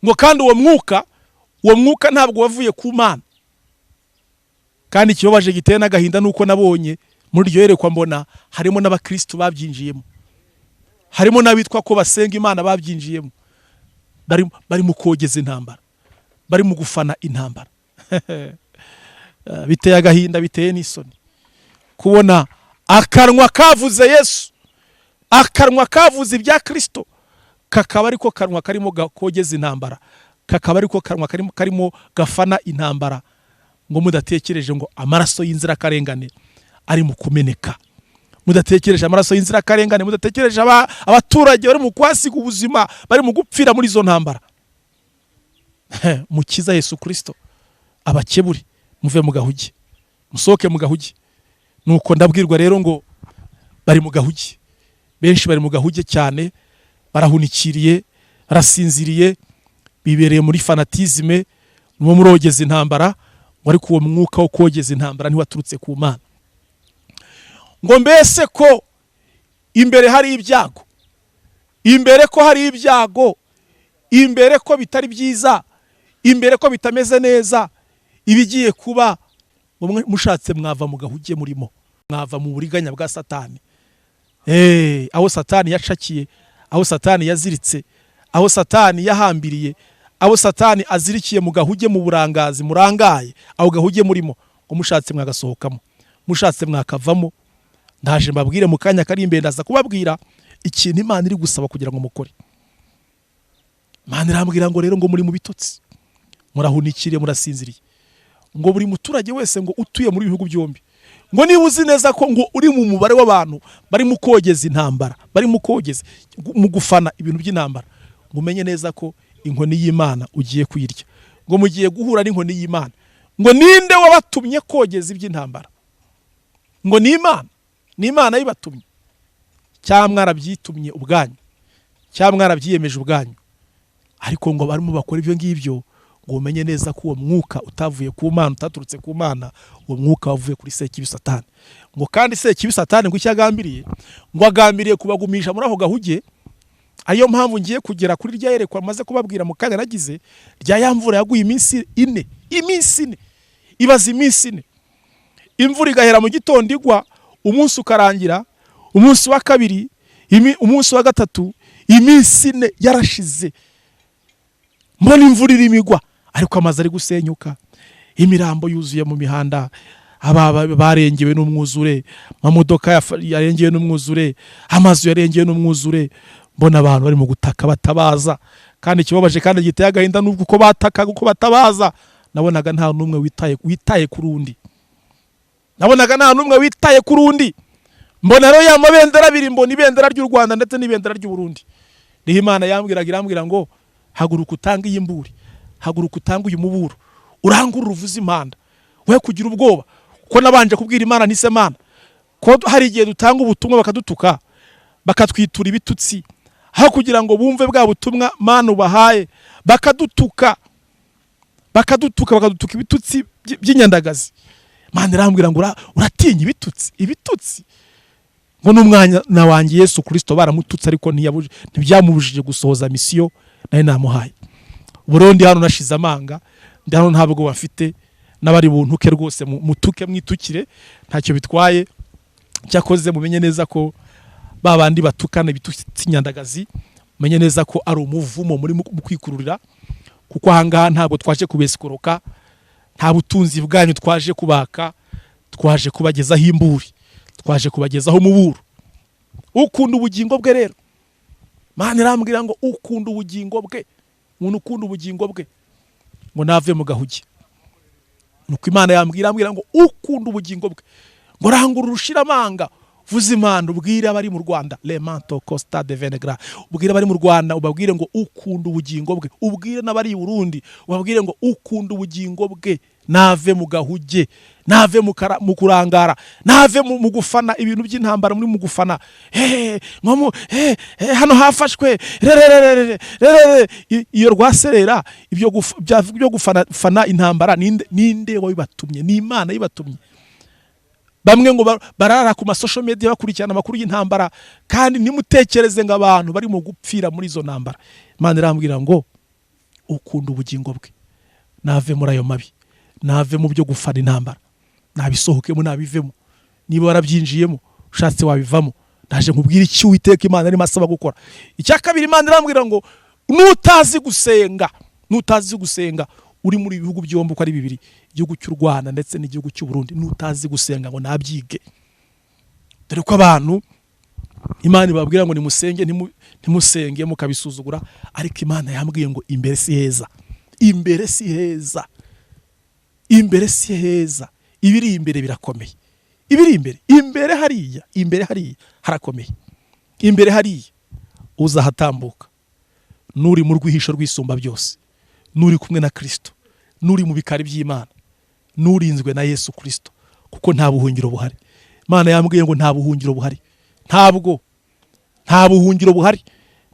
Ngo kandi uwo mwuka ntabwo wavuye ku Mana. Kandi ikibabaje giteye n'agahinda nuko nabonye muri iryo yerekwa mbona harimo n'abakristo babyinjiyemo, harimo n'abitwa ko basenga Imana babyinjiyemo, bari mu kogeza intambara, bari mu gufana intambara. Biteye agahinda, biteye n'isoni kubona akanwa kavuze Yesu, akanwa kavuze ibya Kristo, kakaba ariko kanwa karimo kogeza intambara, kakaba ariko kanwa karimo gafana intambara. Ngo mudatekereje ngo amaraso y'inzira karengane, ari mu kumeneka. Mudatekereje amaraso y'inzirakarengane, mudatekereje abaturage bari mu kwasiga ubuzima, bari mu gupfira muri izo ntambara. Mukiza Yesu Kristo abakeburi, muve mu gahugi, musohoke mu gahugi. Nuko ndabwirwa rero ngo bari mu gahugi, benshi bari mu gahugi cyane, barahunikiriye, barasinziriye, bibereye muri fanatisme, no murogeza intambara, wari kuwo mwuka wo kogeza intambara ntiwaturutse ku Mana. Ngo mbese ko imbere hari ibyago, imbere ko hari ibyago, imbere ko bitari byiza, imbere ko bitameze neza, ibigiye kuba, mushatse mwava mu gahuge murimo, mwava mu buriganya bwa Satani. Aho Satani yacakiye, aho Satani yaziritse, aho Satani yahambiriye, aho Satani azirikiye mu gahuge mu burangazi murangaye, aho gahuge murimo, ngo mushatse mwagasohokamo, mushatse mwakavamo. Ndaje mbabwire mu kanya kari imbere, ndaza kubabwira ikintu Imana iri gusaba kugira ngo mukore. Imana irambwira ngo rero ngo muri mu bitotsi, murahunikiriye, murasinziriye, ngo buri muturage wese ngo utuye muri bihugu byombi, ngo niba uzi neza ko ngo uri mu mubare w'abantu bari mu kogeza intambara, bari mu kogeza mu gufana ibintu by'intambara, ngo umenye neza ko inkoni y'Imana ugiye kuyirya, ngo mugiye guhura n'inkoni y'Imana. Ngo ninde wabatumye kogeza iby'intambara? Ngo ni Imana, ni Imana yibatumye, cyangwa mwarabyitumye ubwanyu, cyangwa mwarabyiyemeje ubwanyu. Ariko ngo barimo bakora ibyo ngibyo, ngo umenye neza ko uwo mwuka utavuye ku Mana, utaturutse ku Mana, uwo mwuka wavuye kuri Sekibi Satani. Ngo kandi Sekibi Satani ngo icyagambiriye, ngo agambiriye kubagumisha muri aho gahuge. Ariyo mpamvu ngiye kugera kuri rya yerekwa maze kubabwira mu kanya nagize, rya yamvura yaguye iminsi ine, ibaza iminsi ine. Imvura igahera mu gitondo igwa, umunsi ukarangira, umunsi wa kabiri, umunsi wa gatatu, iminsi ine yarashize. Mbona imvura irimigwa, ariko amazi ari gusenyuka, imirambo yuzuye mu mihanda, barengewe n'umwuzure, amamodoka yarengewe n'umwuzure, amazu yarengewe n'umwuzure. Mbona abantu bari mu gutaka batabaza, kandi kibabaje kandi giteye agahinda n'ubwo uko batakaga uko batabaza, nabonaga nta numwe witaye ku rundi, nabonaga nta numwe witaye ku rundi. Mbona rero ya mabendera abiri, mbona ibendera ry'u Rwanda ndetse n'ibendera ry'u Burundi. Niho Imana irambwira ngo haguruka utanga iyi mburi, haguruka utanga uyu muburo, urangurura uvuze impanda, we kugira ubwoba. Ko nabanje kubwira Imana nise Mana, ko hari igihe dutanga ubutumwa bakadutuka, bakatwitura ibitutsi, aho kugira ngo bumve bwa butumwa Mana ubahaye, bakadutuka ibitutsi by'inyandagazi. Mana irambwira ngo uratinya ibitutsi. Ngo n'umwanya na wanjye Yesu Kristo baramututse, ariko ntibyamubujije gusohoza misiyo nayo namuhaye. Burundi hano nashize amanga, ndi hano ntabwo bafite, n'abari buntuke rwose mutuke mwitukire, ntacyo bitwaye. Cyakoze mumenye neza ko babandi batukana ibitutsi nyandagazi, mumenye neza ko ari umuvumo muri mu kwikururira, kuko ahangaha ntabwo twaje kubesikoroka, nta butunzi bwanyu twaje kubaka, twaje kubagezaho imburi, twaje kubagezaho umuburo. Ukunda ubugingo bwe rero, Mana irambwira ngo ukunda ubugingo bwe, umuntu ukunda ubugingo bwe, ngo nave mu gahugi. Nuko Imana irambwira ngo ukunda ubugingo bwe, ngo rangurura ushiramanga, vuza impanda, ubwire abari mu Rwanda, le manto costa de Venegra, ubwire abari mu Rwanda, ubabwire ngo ukunda ubugingo bwe, ubwire n'abari i Burundi, ubabwire ngo ukunda ubugingo bwe, nave mu gahuge, nave mu kurangara, nave mu gufana ibintu by'intambara, muri mu gufana hano hafashwe iyo rwaserera, ibyo gufana intambara. Ninde wabibatumye? Ni Imana yibatumye. Bamwe ngo barara ku social media bakurikirana amakuru y'intambara, kandi nimutekereze ngo abantu bari mu gupfira muri izo ntambara. Imana irambwira ngo ukunda ubugingo bwe, nave muri ayo mabi, nave mu byo gufana intambara, nabisohokemo, nabivemo. Niba warabyinjiyemo ushatse wabivamo. Ndaje nkubwira iki Uwiteka Imana ari masaba gukora. Icya kabiri, Imana irambwira ngo nutazi gusenga uri muri ibihugu byombi uko ari bibiri, igihugu cy'u Rwanda ndetse n'igihugu cy'u Burundi, nutazi gusenga ngo nabyige. Dore ko abantu Imana ibabwira ngo nimusenge, ntimusenge mukabisuzugura, ariko Imana yambwiye ngo imbere si heza, imbere si heza, ibiri imbere birakomeye, ibiri imbere hariya harakomeye. Imbere hariya uzahatambuka nuri mu rwihisho rwisumba byose, nuri kumwe na Kristo, nuri mu bikari by'Imana, nurinzwe na Yesu Kristo, kuko nta buhungiro buhari. Imana yambwiye ngo nta buhungiro buhari, nta buhungiro buhari.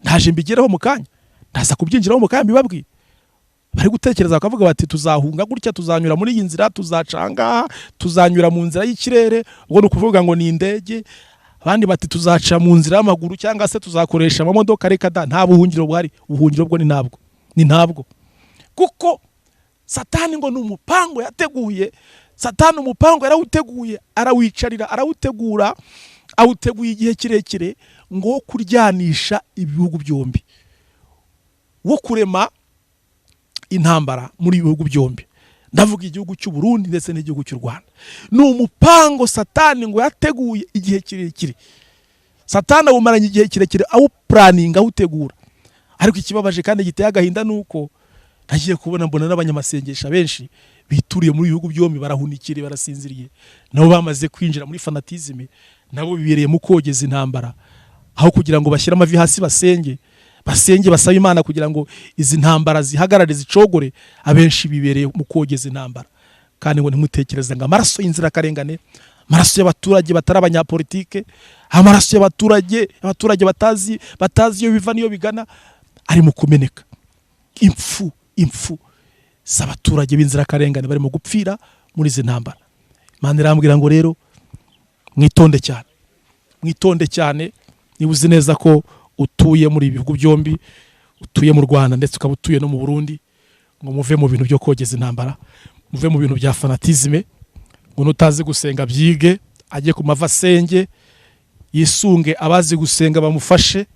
Ntaje mbigeraho mu kanya, ndaza kubyinjiraho mu kanya mbibabwiye. Bari gutekereza bakavuga bati tuzahunga gutya, tuzanyura muri iyi nzira, tuzacanga, tuzanyura mu nzira y'ikirere, ubwo ni ukuvuga ngo ni indege. Abandi bati tuzaca mu nzira y'amaguru cyangwa se tuzakoresha amamodoka. Reka da, nta buhungiro buhari. Ubuhungiro bwo ni ntabwo, kuko Satani ngo ni umupango yateguye. Satani umupango yarawuteguye, arawicarira, arawutegura, awuteguye igihe kirekire ngo kuryanisha ibihugu byombi, wo kurema intambara muri ibihugu byombi. Ndavuga igihugu cy'u Burundi ndetse n'igihugu cy'u Rwanda. Ni umupango Satani ngo yateguye igihe kirekire. Satani awumaranye igihe kirekire awuplaninga, awutegura. Ariko ikibabaje kandi giteye agahinda nuko nagiye kubona mbona n'abanyamasengesha benshi bituriye muri ibihugu byombi, barahunikire, barasinziriye, nabo bamaze kwinjira muri fanatisme, nabo bibereye mu kogeza intambara, aho kugira ngo bashyire amavi hasi basenge basaba Imana kugira ngo izi ntambara zihagarare, zicogore. Abenshi bibereye mu kogeza intambara. Kandi ngo ntimutekereze ngo amaraso y'inzirakarengane, amaraso y'abaturage batari abanyapolitike, amaraso y'abaturage batazi iyo biva niyo bigana, ari mu kumeneka. Impfu z'abaturage b'inzirakarengane barimo gupfira muri izi ntambara. Imana irambwira ngo rero mwitonde cyane, niba uzi neza ko utuye muri ibihugu byombi, utuye mu Rwanda ndetse ukaba utuye no mu Burundi, ngo muve mu bintu byo kogeza intambara, muve mu bintu bya fanatisme. Ngo nutazi gusenga byige, ajye ku mava asenge, yisunge abazi gusenga bamufashe.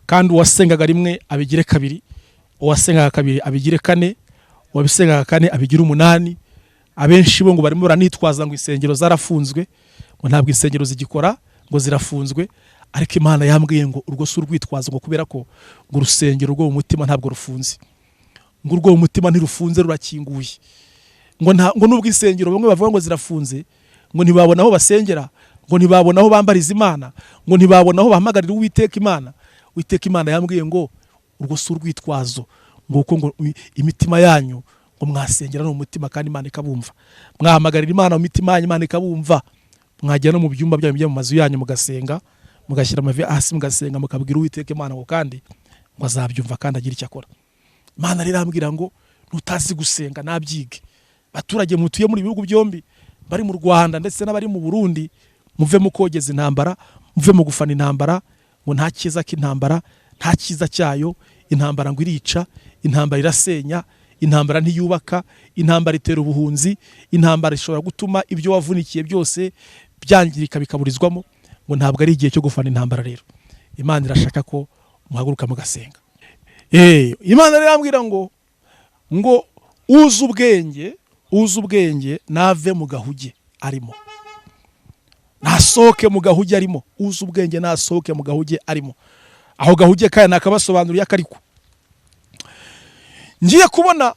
Kandi uwasengaga rimwe abigire kabiri, uwasengaga kabiri abigire kane, uwabisengaga kane abigire 8. Abenshi bo ngo barimo baranitwaza ngo insengero zarafunzwe, ngo ntabwo insengero zigikora, ngo zirafunzwe. Ariko Imana yambwiye ngo urwo si urwitwazo, ngo kubera ko ngo urusengero rwo mu mutima ntabwo rufunze, ngo urwo mu mutima ntirufunze, rurakinguye. Ngo nubwo insengero bamwe bavuga ngo zirafunze, ngo ntibabona aho basengera, ngo ntibabona aho bambariza Imana, ngo ntibabona aho bahamagarira Uwiteka Imana. Uwiteka Imana yambwiye ngo urwo si urwitwazo, ngo uko ngo imitima yanyu ngo mwasengera no mu mutima kandi Imana ikabumva. Mwahamagarira Imana mu mitima yanyu, Imana ikabumva. Mwajya no mu byumba byanyu byo mu mazu yanyu mugasenga, mugashyira amavi hasi mugasenga, mukabwira Uwiteka Imana ngo kandi ngo azabyumva kandi agira icyo akora. Imana rirambwira ngo nutazi gusenga nabyige. Baturage mutuye muri ibihugu byombi, bari mu Rwanda ndetse n'abari mu Burundi, muve mu kogeza intambara, muve mu gufana intambara. Ngo nta cyiza k'intambara, nta cyiza cyayo. Intambara ngo irica, intambara irasenya, intambara ntiyubaka, intambara itera ubuhunzi, intambara ishobora gutuma ibyo wavunikiye byose byangirika bikaburizwamo. Ngo ntabwo ari igihe cyo gufana intambara. Rero Imana irashaka ko muhaguruka mugasenga. Imana irambwira ngo uzi ubwenge nave mu gahuge arimo, nasohoke mu gahuge arimo. Uzi ubwenge nasohoke mu gahuge arimo. Aho gahuge kaya nakabasobanuriye akariko. Ngiye kubona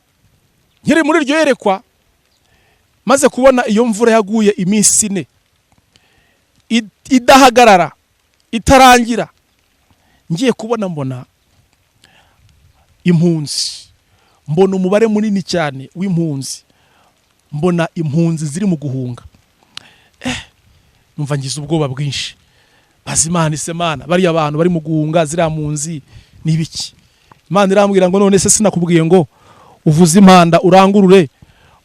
nkiri muri iryo yerekwa, maze kubona iyo mvura yaguye iminsi 4 idahagarara, itarangira. Ngiye kubona mbona impunzi, mbona umubare munini cyane w'impunzi, mbona impunzi ziri mu guhunga. Numva ngize ubwoba bwinshi. Bazimana isemana bari abantu bari mu guhunga, zira mpunzi nibiki. Imana irambwira ngo none se sinakubwiye ngo uvuze impanda urangurure,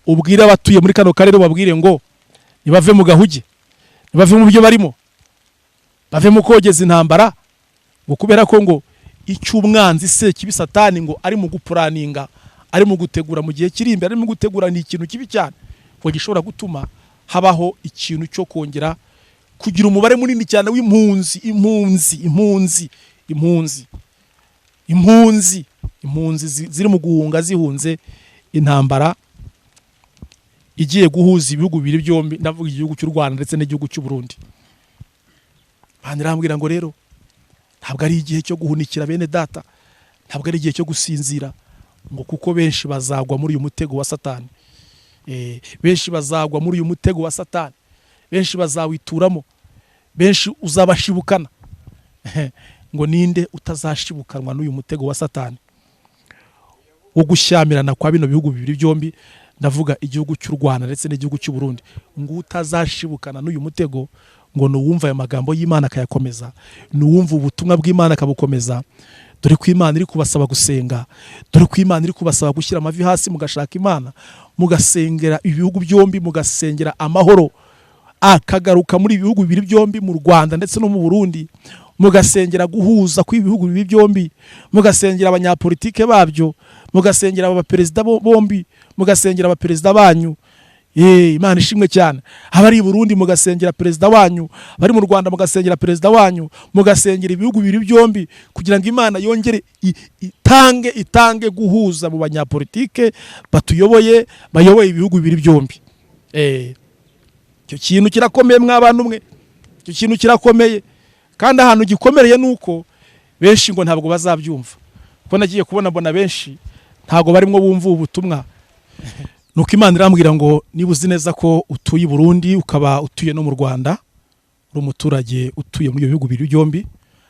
ubwire abatuye muri kano karere, babwire ngo nibave mu gahuge, nibave mu byo barimo, bave mu kogeza intambara. Ngo kubera ko ngo icy'umwanzi se kibi Satani ngo ari mu gupuraninga, ari mu gutegura mu gihe kiri imbere, ari mu gutegura ni ikintu kibi cyane, ngo gishobora gutuma habaho ikintu cyo kongera kugira umubare munini cyane w'impunzi. Impunzi ziri mu guhunga, zihunze intambara igiye guhuza ibihugu bibiri byombi, ndavuga igihugu cy'u Rwanda ndetse n'igihugu cy'u Burundi. Banirambwira ngo rero ntabwo ari igihe cyo guhunikira bene data, ntabwo ari igihe cyo gusinzira, ngo kuko benshi bazagwa muri uyu mutego wa Satani. Benshi bazagwa muri uyu mutego wa Satani. benshi bazawituramo, benshi uzabashibukana. Ngo ninde utazashibukanwa n'uyu mutego wa Satani wo gushyamirana kwa bino bihugu bibiri byombi, ndavuga igihugu cy'u Rwanda ndetse n'igihugu cy'u Burundi. Ngo utazashibukana n'uyu mutego, ngo nuwumva ayo magambo y'Imana akayakomeza, nuwumva ubutumwa bw'Imana akabukomeza. Dore ko Imana iri kubasaba gusenga, dore ko Imana iri kubasaba gushyira amavi hasi mugashaka Imana, mugasengera ibihugu byombi, mugasengera amahoro akagaruka muri ibihugu bibiri byombi, mu Rwanda ndetse no mu Burundi, mugasengera guhuza kw'ibihugu bibiri byombi, mugasengera abanyapolitike babyo, mugasengera abaperezida bombi, mugasengera abaperezida banyu. Imana ishimwe cyane. Abari i Burundi mugasengera perezida wanyu, bari mu Rwanda mugasengera perezida wanyu, mugasengera ibihugu bibiri byombi kugira ngo Imana yongere itange guhuza mu banyapolitike batuyoboye, bayoboye ibihugu bibiri byombi. Icyo kintu kirakomeye mw'abantu mwe, icyo kintu kirakomeye, kandi ahantu gikomereye nuko benshi ngo ntabwo bazabyumva. Ko nagiye kubona benshi ntabwo barimo bumva ubutumwa. Nuko Imana irambwira ngo niba uzi neza ko utuye i Burundi, ukaba utuye no mu Rwanda, uri umuturage utuye muri ibyo bihugu bibiri byombi,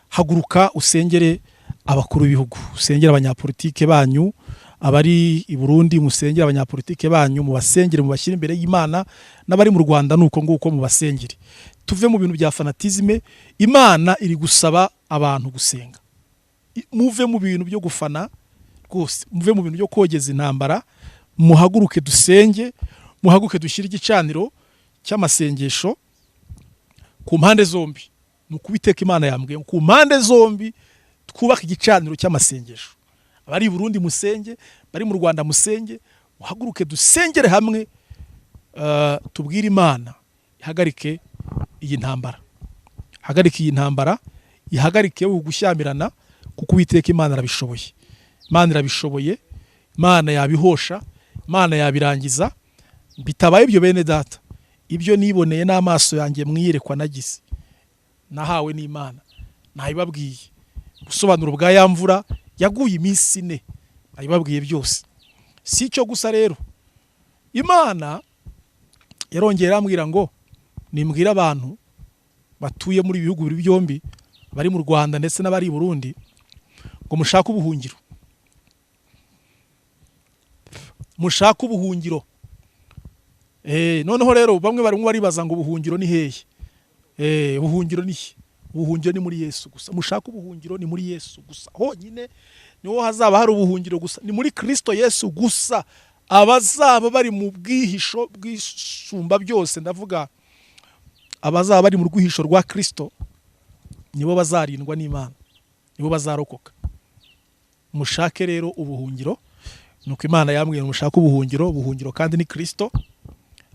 haguruka usengere abakuru b'ibihugu, usengere abanyapolitike banyu. Abari i Burundi musengere abanyapolitike banyu, mubasengere, mubashyire imbere y'Imana. N'abari mu Rwanda nuko nguko mubasengere. Tuve mu bintu bya fanatizme. Imana iri gusaba abantu gusenga. Muve mu bintu byo gufana rwose, muve mu bintu byo kogeza intambara, muhaguruke dusenge, muhaguruke dushyire igicaniro cy'amasengesho ku mpande zombi. Nuko Uwiteka Imana yambwiye ku mpande zombi twubaka igicaniro cy'amasengesho. Abari i Burundi musenge, bari mu Rwanda musenge, muhaguruke dusengere hamwe, tubwire Imana ihagarike iyi ntambara, hagarike iyi ntambara, ihagarike ugushyamirana, kuko Uwiteka Imana arabishoboye. Imana irabishoboye, Imana yabihosha, Imana yabirangiza. Bitabaye ibyo bene data, ibyo niboneye n'amaso yanjye mwiyerekwa nagize, nahawe n'Imana, nayibabwiye gusobanura bwa ya mvura yaguye iminsi 4, nayibabwiye byose. Si cyo gusa rero, Imana yarongera ambwira ngo nimbwira abantu batuye muri ibihugu bibiri byombi, bari mu Rwanda ndetse n'abari i Burundi, ngo mushake ubuhungiro, mushake ubuhungiro. Noneho rero bamwe barimo baribaza ngo ubuhungiro ni hehe? Ubuhungiro ni he? Ubuhungiro ni muri Yesu gusa. Mushake ubuhungiro ni muri Yesu gusa honyine, niho hazaba hari ubuhungiro gusa, ni muri Kristo Yesu gusa. Abazaba bari mu bwihisho bw'isumba byose, ndavuga abazaba bari mu rwihisho rwa Kristo, nibo bazarindwa n'Imana, nibo bazarokoka. Mushake rero ubuhungiro. Nuko Imana yambwiye mushake ubuhungiro. Ubuhungiro kandi ni Kristo.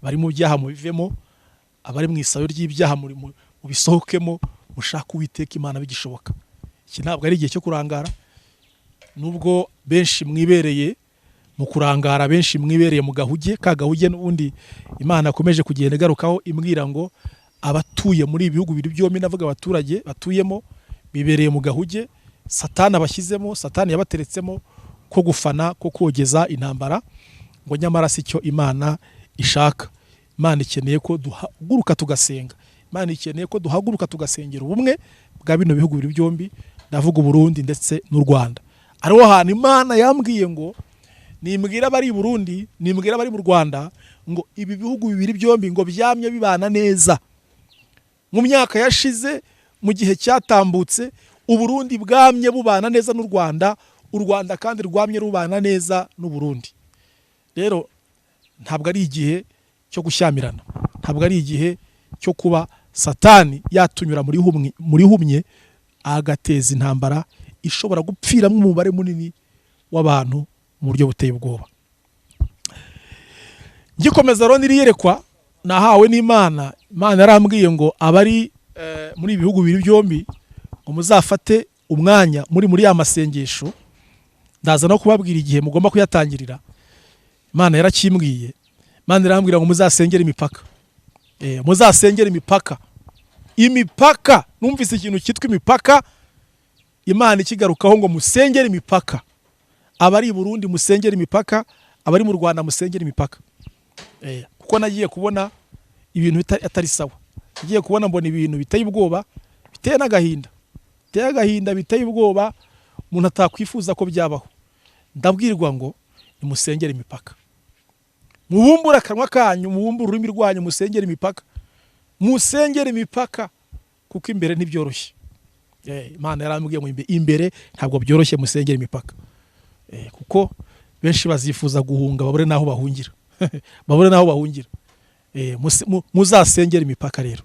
Bari mu byaha mubivemo, abari mu isayo ry'ibyaha muri mu bisohokemo, mushake Uwiteka Imana bigishoboka. Iki ntabwo ari igihe cyo kurangara, nubwo benshi mwibereye mu kurangara, benshi mwibereye mu gahuge, kagahuge n'ubundi Imana akomeje kugenda igarukaho imbwira ngo abatuye muri ibihugu bibiri byombi, navuga abaturage batuyemo, bibereye mu gahuge Satani abashyizemo, Satani yabateretsemo ko gufana, ko kogeza intambara, ngo nyamara si cyo Imana ishaka. Imana ikeneye ko duhaguruka tugasenga, Imana ikeneye ko duhaguruka tugasengera ubumwe bwa bino bihugu bibiri byombi, ndavuga Burundi ndetse n'u Rwanda. Ariho hantu Imana yambwiye ngo nimbwira abari i Burundi, nimbwira abari mu Rwanda, ngo ibi bihugu bibiri byombi ngo byamye bibana neza. Mu myaka yashize, mu gihe cyatambutse, Uburundi bwamye bubana neza n'u Rwanda, u Rwanda kandi rwamye rubana neza n'u Burundi. Rero ntabwo ari igihe cyo gushyamirana, ntabwo ari igihe cyo kuba Satani yatunyura muri humye agateza intambara ishobora gupfiramo umubare munini w'abantu mu buryo buteye ubwoba. Gikomeza rero niriyerekwa nahawe n'Imana. Imana yarambwiye ngo abari muri ibihugu bibiri byombi ngo muzafate umwanya muri ya masengesho, ndaza no kubabwira igihe mugomba kuyatangirira. Imana yarakimbwiye. Imana irambwira ngo muzasengere imipaka. Muzasengere imipaka. Imipaka, numvise ikintu cyitwa imipaka, Imana ikigarukaho ngo musengere imipaka. Abari i Burundi musengere imipaka, abari mu Rwanda musengere imipaka. Kuko nagiye kubona ibintu atari sawa. Ngiye kubona mbona ibintu biteye ubwoba, biteye n'agahinda, biteye ubwoba, umuntu atakwifuza ko byabaho. Ndabwirwa ngo nimusengere imipaka, mubumbura akanwa kanyu, mubumbura ururimi rwanyu, musengere imipaka, musengere imipaka, kuko imbere ntibyoroshye. Imana yarambwiye ngo imbere ntabwo byoroshye, musengere imipaka. Kuko benshi bazifuza guhunga babure naho bahungira babure naho bahungira. Muzasengera imipaka rero.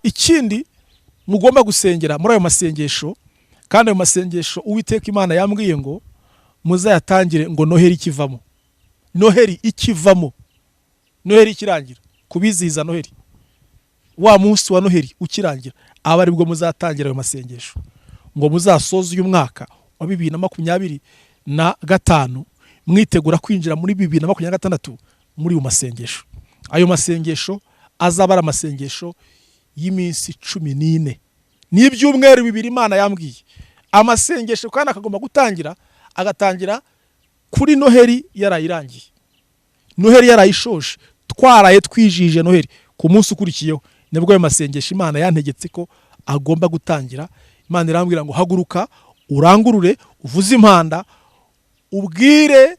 Ikindi mugomba gusengera muri ayo masengesho, kandi ayo masengesho Uwiteka Imana yambwiye ngo muzayatangire ngo Noheri ikivamo, Noheri ikivamo, Noheri ikirangira, kubizihiza Noheri, wa munsi wa Noheri ukirangira, aba aribwo muzatangira ayo masengesho, ngo muzasoze uyu mwaka wa 2025 mwitegura kwinjira muri 2026 muri uyu masengesho. Ayo masengesho azaba ari amasengesho y'iminsi 14 n'ibyumweru 2 Imana yambwiye. Amasengesho kandi akagomba gutangira, agatangira kuri Noheri yarayirangiye, Noheri yarayishoje, twaraye twijije Noheri, ku munsi ukurikiyeho nibwo ayo masengesho Imana yantegetse ko agomba gutangira. Imana irambwira ngo haguruka urangurure, uvuze impanda, ubwire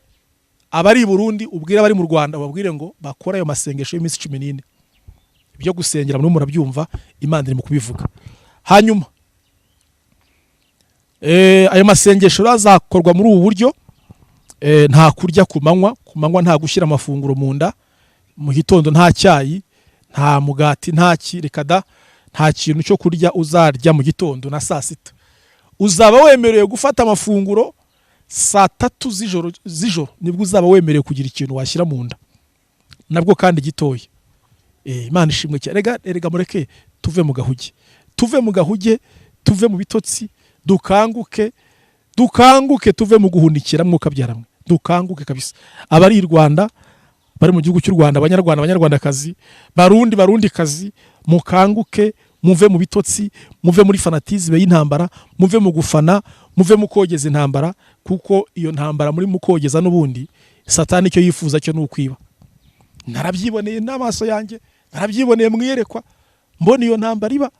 abari i Burundi, ubwire abari mu Rwanda, babwire ngo bakora ayo masengesho y'iminsi 14 byo gusengera. Muri murabyumva, Imana iri mu kubivuga. Hanyuma ayo masengesho azakorwa muri ubu buryo, nta kurya ku manywa nta gushyira amafunguro mu nda, mu gitondo nta cyayi, nta mugati, nta kirikada, nta kintu cyo kurya uzarya mu gitondo na saa sita. Uzaba wemerewe gufata amafunguro saa 3 z'ijoro nibwo uzaba wemerewe kugira ikintu washyira mu nda, nabwo kandi gitoya. Imana ishimwe cyane. Erega mureke tuve mu gahuge, tuve mu bitotsi, dukanguke, tuve mu guhunikira mwuka byaramwe, dukanguke kabisa. Abari i Rwanda, bari mu gihugu cy'u Rwanda, abanyarwandakazi, barundikazi, mukanguke, muve mu bitotsi, muve muri fanatizme y'intambara, muve mu gufana, muve mu kogeza intambara, kuko iyo ntambara muri mu kogeza n'ubundi Satani icyo yifuza cyo n'ukwiba. Narabyiboneye n'amaso yanjye, narabyiboneye mwiyerekwa, mbona iyo ntambara iba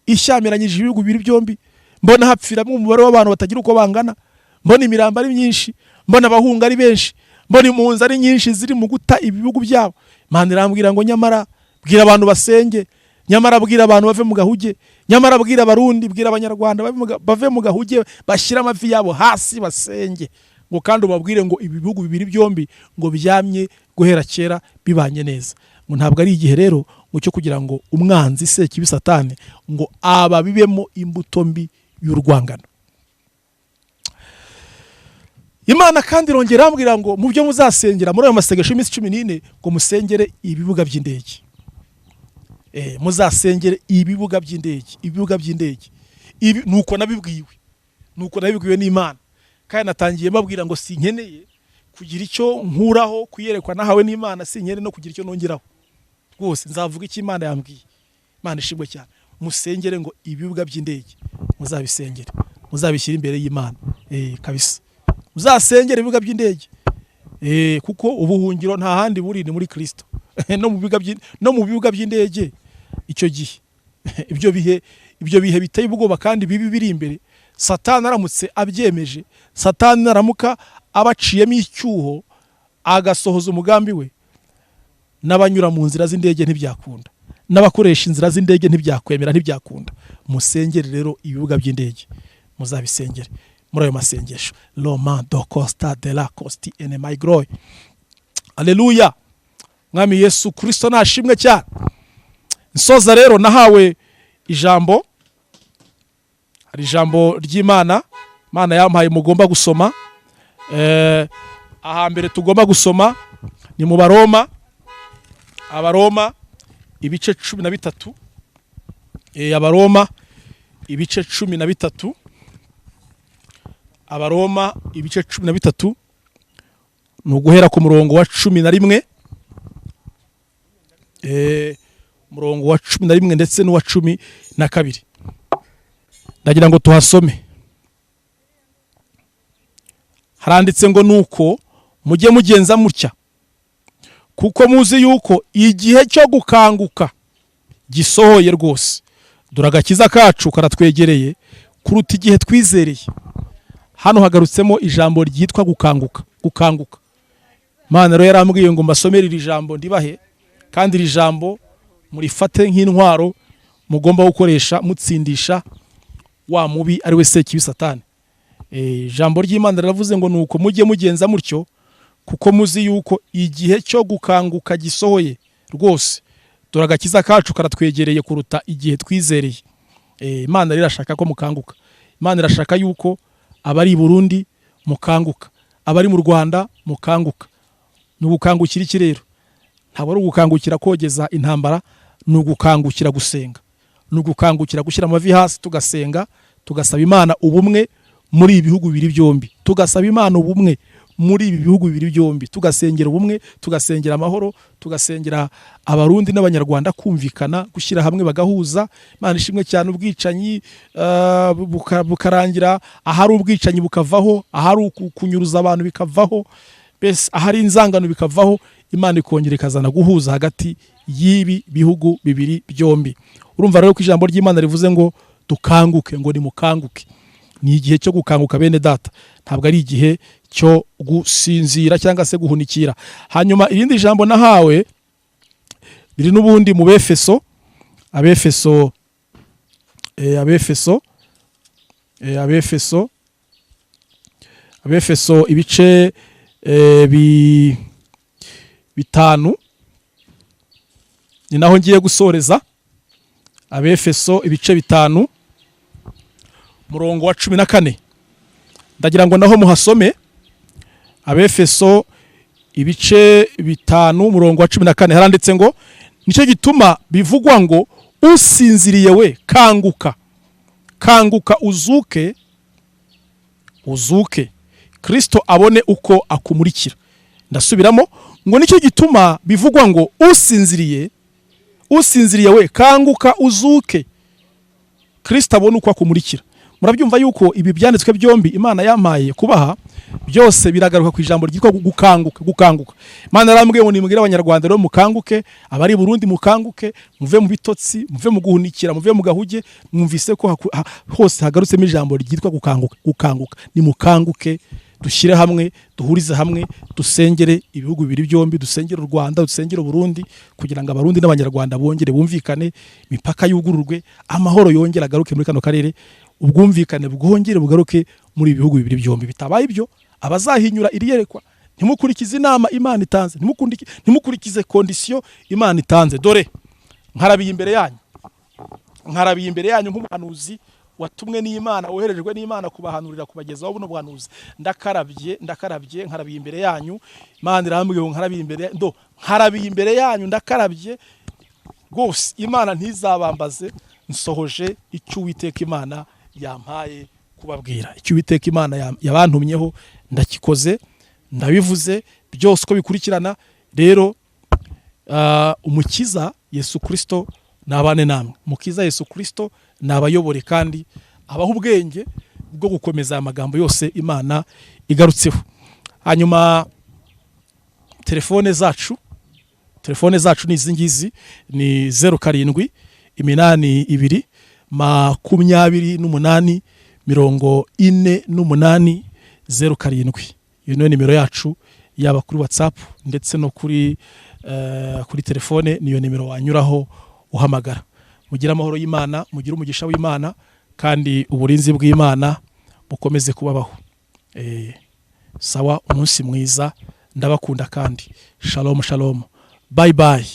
ishyamiranyije ibihugu bibiri byombi, mbona hapfira mu mubare w'abantu batagira uko bangana, mbona imiramba ari myinshi, mbona abahunga ari benshi, mbona impunzi ari nyinshi ziri mu guta ibihugu byabo. Imana irambwira ngo nyamara bwira abantu basenge, nyamara bwira abantu bave mu gahuge, nyamara bwira abarundi, bwira abanyarwanda bave mu gahuge, bashyira amavi yabo hasi basenge, ngo kandi ubabwire ngo ibi bihugu bibiri byombi ngo byamye guhera kera bibanye neza. Ngo ntabwo ari igihe rero ngo cyo kugira ngo umwanzi Sekibi Satani ngo ababibemo imbuto mbi y'urwangano. Imana kandi irongera ambwira ngo mu byo muzasengera muri ayo masengesho y'iminsi 14 ngo musengere ibibuga by'indege. Muzasengere ibibuga by'indege. Ibi nuko nabibwiwe n'Imana, kandi natangiye mbabwira ngo sinkeneye kugira icyo nkuraho, kuyerekwa nahawe n'Imana, sinkeneye no kugira icyo nongeraho. Rwose nzavuga icyo Imana yambwiye. Imana ishimwe cyane. Musengere ngo ibibuga by'indege muzabisengere, muzabishyira imbere y'Imana. Kabisa muzasengere ibibuga by'indege, kuko ubuhungiro nta handi buri ni muri Kristo. No mu bibuga by'indege icyo gihe ibyo bihe biteye ubwoba kandi bibi biri imbere, Satani aramutse abyemeje, Satani aramuka abaciyemo icyuho agasohoza umugambi we, n'abanyura mu nzira z'indege ntibyakunda, n'abakoresha inzira z'indege ntibyakwemera, ntibyakunda. Musengere rero ibibuga by'indege, muzabisengere muri ayo masengesho. Roma do Costa de la Costi ene my glory. Haleluya. Mwami Yesu Kristo nashimwe cyane. Nsoza rero nahawe ijambo, hari ijambo ry'Imana, Imana yampaye mugomba gusoma. Ahambere tugomba gusoma ni mu Abaroma ibice 13. Abaroma ibice 13. Abaroma ibice 13 ni uguhera ku murongo wa 11, murongo wa 11 ndetse n'uwa 12. Ndagira ngo tuhasome. Haranditse ngo nuko mujye mugenza mutya kuko muzi yuko igihe cyo gukanguka gisohoye rwose, dore agakiza kacu karatwegereye kuruta igihe twizereye. Hano hagarutsemo ijambo ryitwa gukanguka. Imana rero yarambwiye ngo mbasomere iri jambo ndibahe, kandi iri jambo murifate nk'intwaro mugomba gukoresha mutsindisha wa mubi ari we Sekibi Satani. Ijambo ry'Imana riravuze ngo nuko mujye mugenza mutyo, kuko muzi yuko igihe cyo gukanguka gisohoye rwose, dore agakiza kacu karatwegereye kuruta igihe twizereye. Imana irashaka ko mukanguka. Imana irashaka yuko abari i Burundi mukanguka, abari mu Rwanda mukanguka. Nugukangukira iki rero? Ntabwo ari ugukangukira kogeza intambara, nugukangukira gusenga, nugukangukira gushyira amavi hasi tugasenga, tugasaba Imana ubumwe muri ibi bihugu bibiri byombi, tugasaba Imana ubumwe muri ibi bihugu bibiri byombi, tugasengera ubumwe, tugasengera amahoro, tugasengera abarundi n'abanyarwanda kumvikana, gushyira hamwe bagahuza. Imana ishimwe cyane ubwicanyi bukarangira, ahari ubwicanyi bukavaho, ahari kunyuruza abantu bikavaho, bese ahari inzangano bikavaho, Imana ikongera ikazana guhuza hagati y'ibi bihugu bibiri byombi. Urumva rero ko ijambo ry'Imana rivuze ngo dukanguke, ngo nimukanguke. Ni igihe cyo gukanguka bene data, ntabwo ari igihe cyo gusinzira cyangwa se guhunikira. Hanyuma irindi jambo nahawe biri n'ubundi mu Befeso, Abefeso ibice bitanu, ni naho ngiye gusoreza. Abefeso ibice bitanu murongo wa 14, ndagira ngo naho muhasome. Abefeso ibice bitanu murongo wa 14 haranditse ngo nicyo gituma bivugwa ngo usinziriye we kanguka uzuke Kristo abone uko akumurikira. Ndasubiramo ngo nicyo gituma bivugwa ngo usinziriye we kanguka uzuke Kristo abone uko akumurikira. Murabyumva yuko ibi byanditswe byombi Imana yampaye kubaha byose biragaruka ku ijambo ryitwa gukanguka. Imana yarambwiye ngo nimubwire abanyarwanda rero mukanguke, abari Burundi mukanguke, muve mu bitotsi, muve mu guhunikira, muve mu gahuge. Mwumvise ko hose hagarutsemo ijambo ryitwa gukanguka. Ni mukanguke, dushyire hamwe, duhurize hamwe, dusengere ibihugu bibiri byombi, dusengere u Rwanda, dusengere Burundi, kugira ngo abarundi n'abanyarwanda bongere bumvikane, imipaka yugururwe, amahoro yongera agaruke muri kano karere, ubwumvikane bwongere bugaruke muri ibihugu bibiri byombi. Bitabaye ibyo, abazahinyura iriyerekwa, ntimukurikize inama Imana itanze, ntimukurikize kondisiyo Imana itanze. Dore nkarabiye imbere yanyu nk'umuhanuzi watumwe n'Imana, woherejwe n'Imana kubahanurira, kubagezaho buno buhanuzi. Ndakarabye nkarabiye imbere yanyu. Imana irambwiye ngo nkarabiye imbere yanyu, ndakarabye rwose. Imana ntizabambaze, nsohoje icyo Uwiteka Imana yampaye kubabwira. Icyo Uwiteka Imana yabantumyeho ndakikoze, ndabivuze byose uko bikurikirana. Rero umukiza Yesu Kristo nabane namwe. Umukiza Yesu Kristo nabayobore kandi abaho ubwenge bwo gukomeza amagambo yose Imana igarutseho. Hanyuma telefone zacu ni izi ngizi, ni 07 82 28 48 07. Iyo niyo nimero yacu, yaba kuri WhatsApp ndetse no kuri telefone. Niyo nimero wanyuraho uhamagara. Mugira amahoro y'Imana, mugira umugisha w'Imana, kandi uburinzi bw'Imana bukomeze kubabaho. Sawa, umunsi mwiza, ndabakunda kandi shalom, bye bye.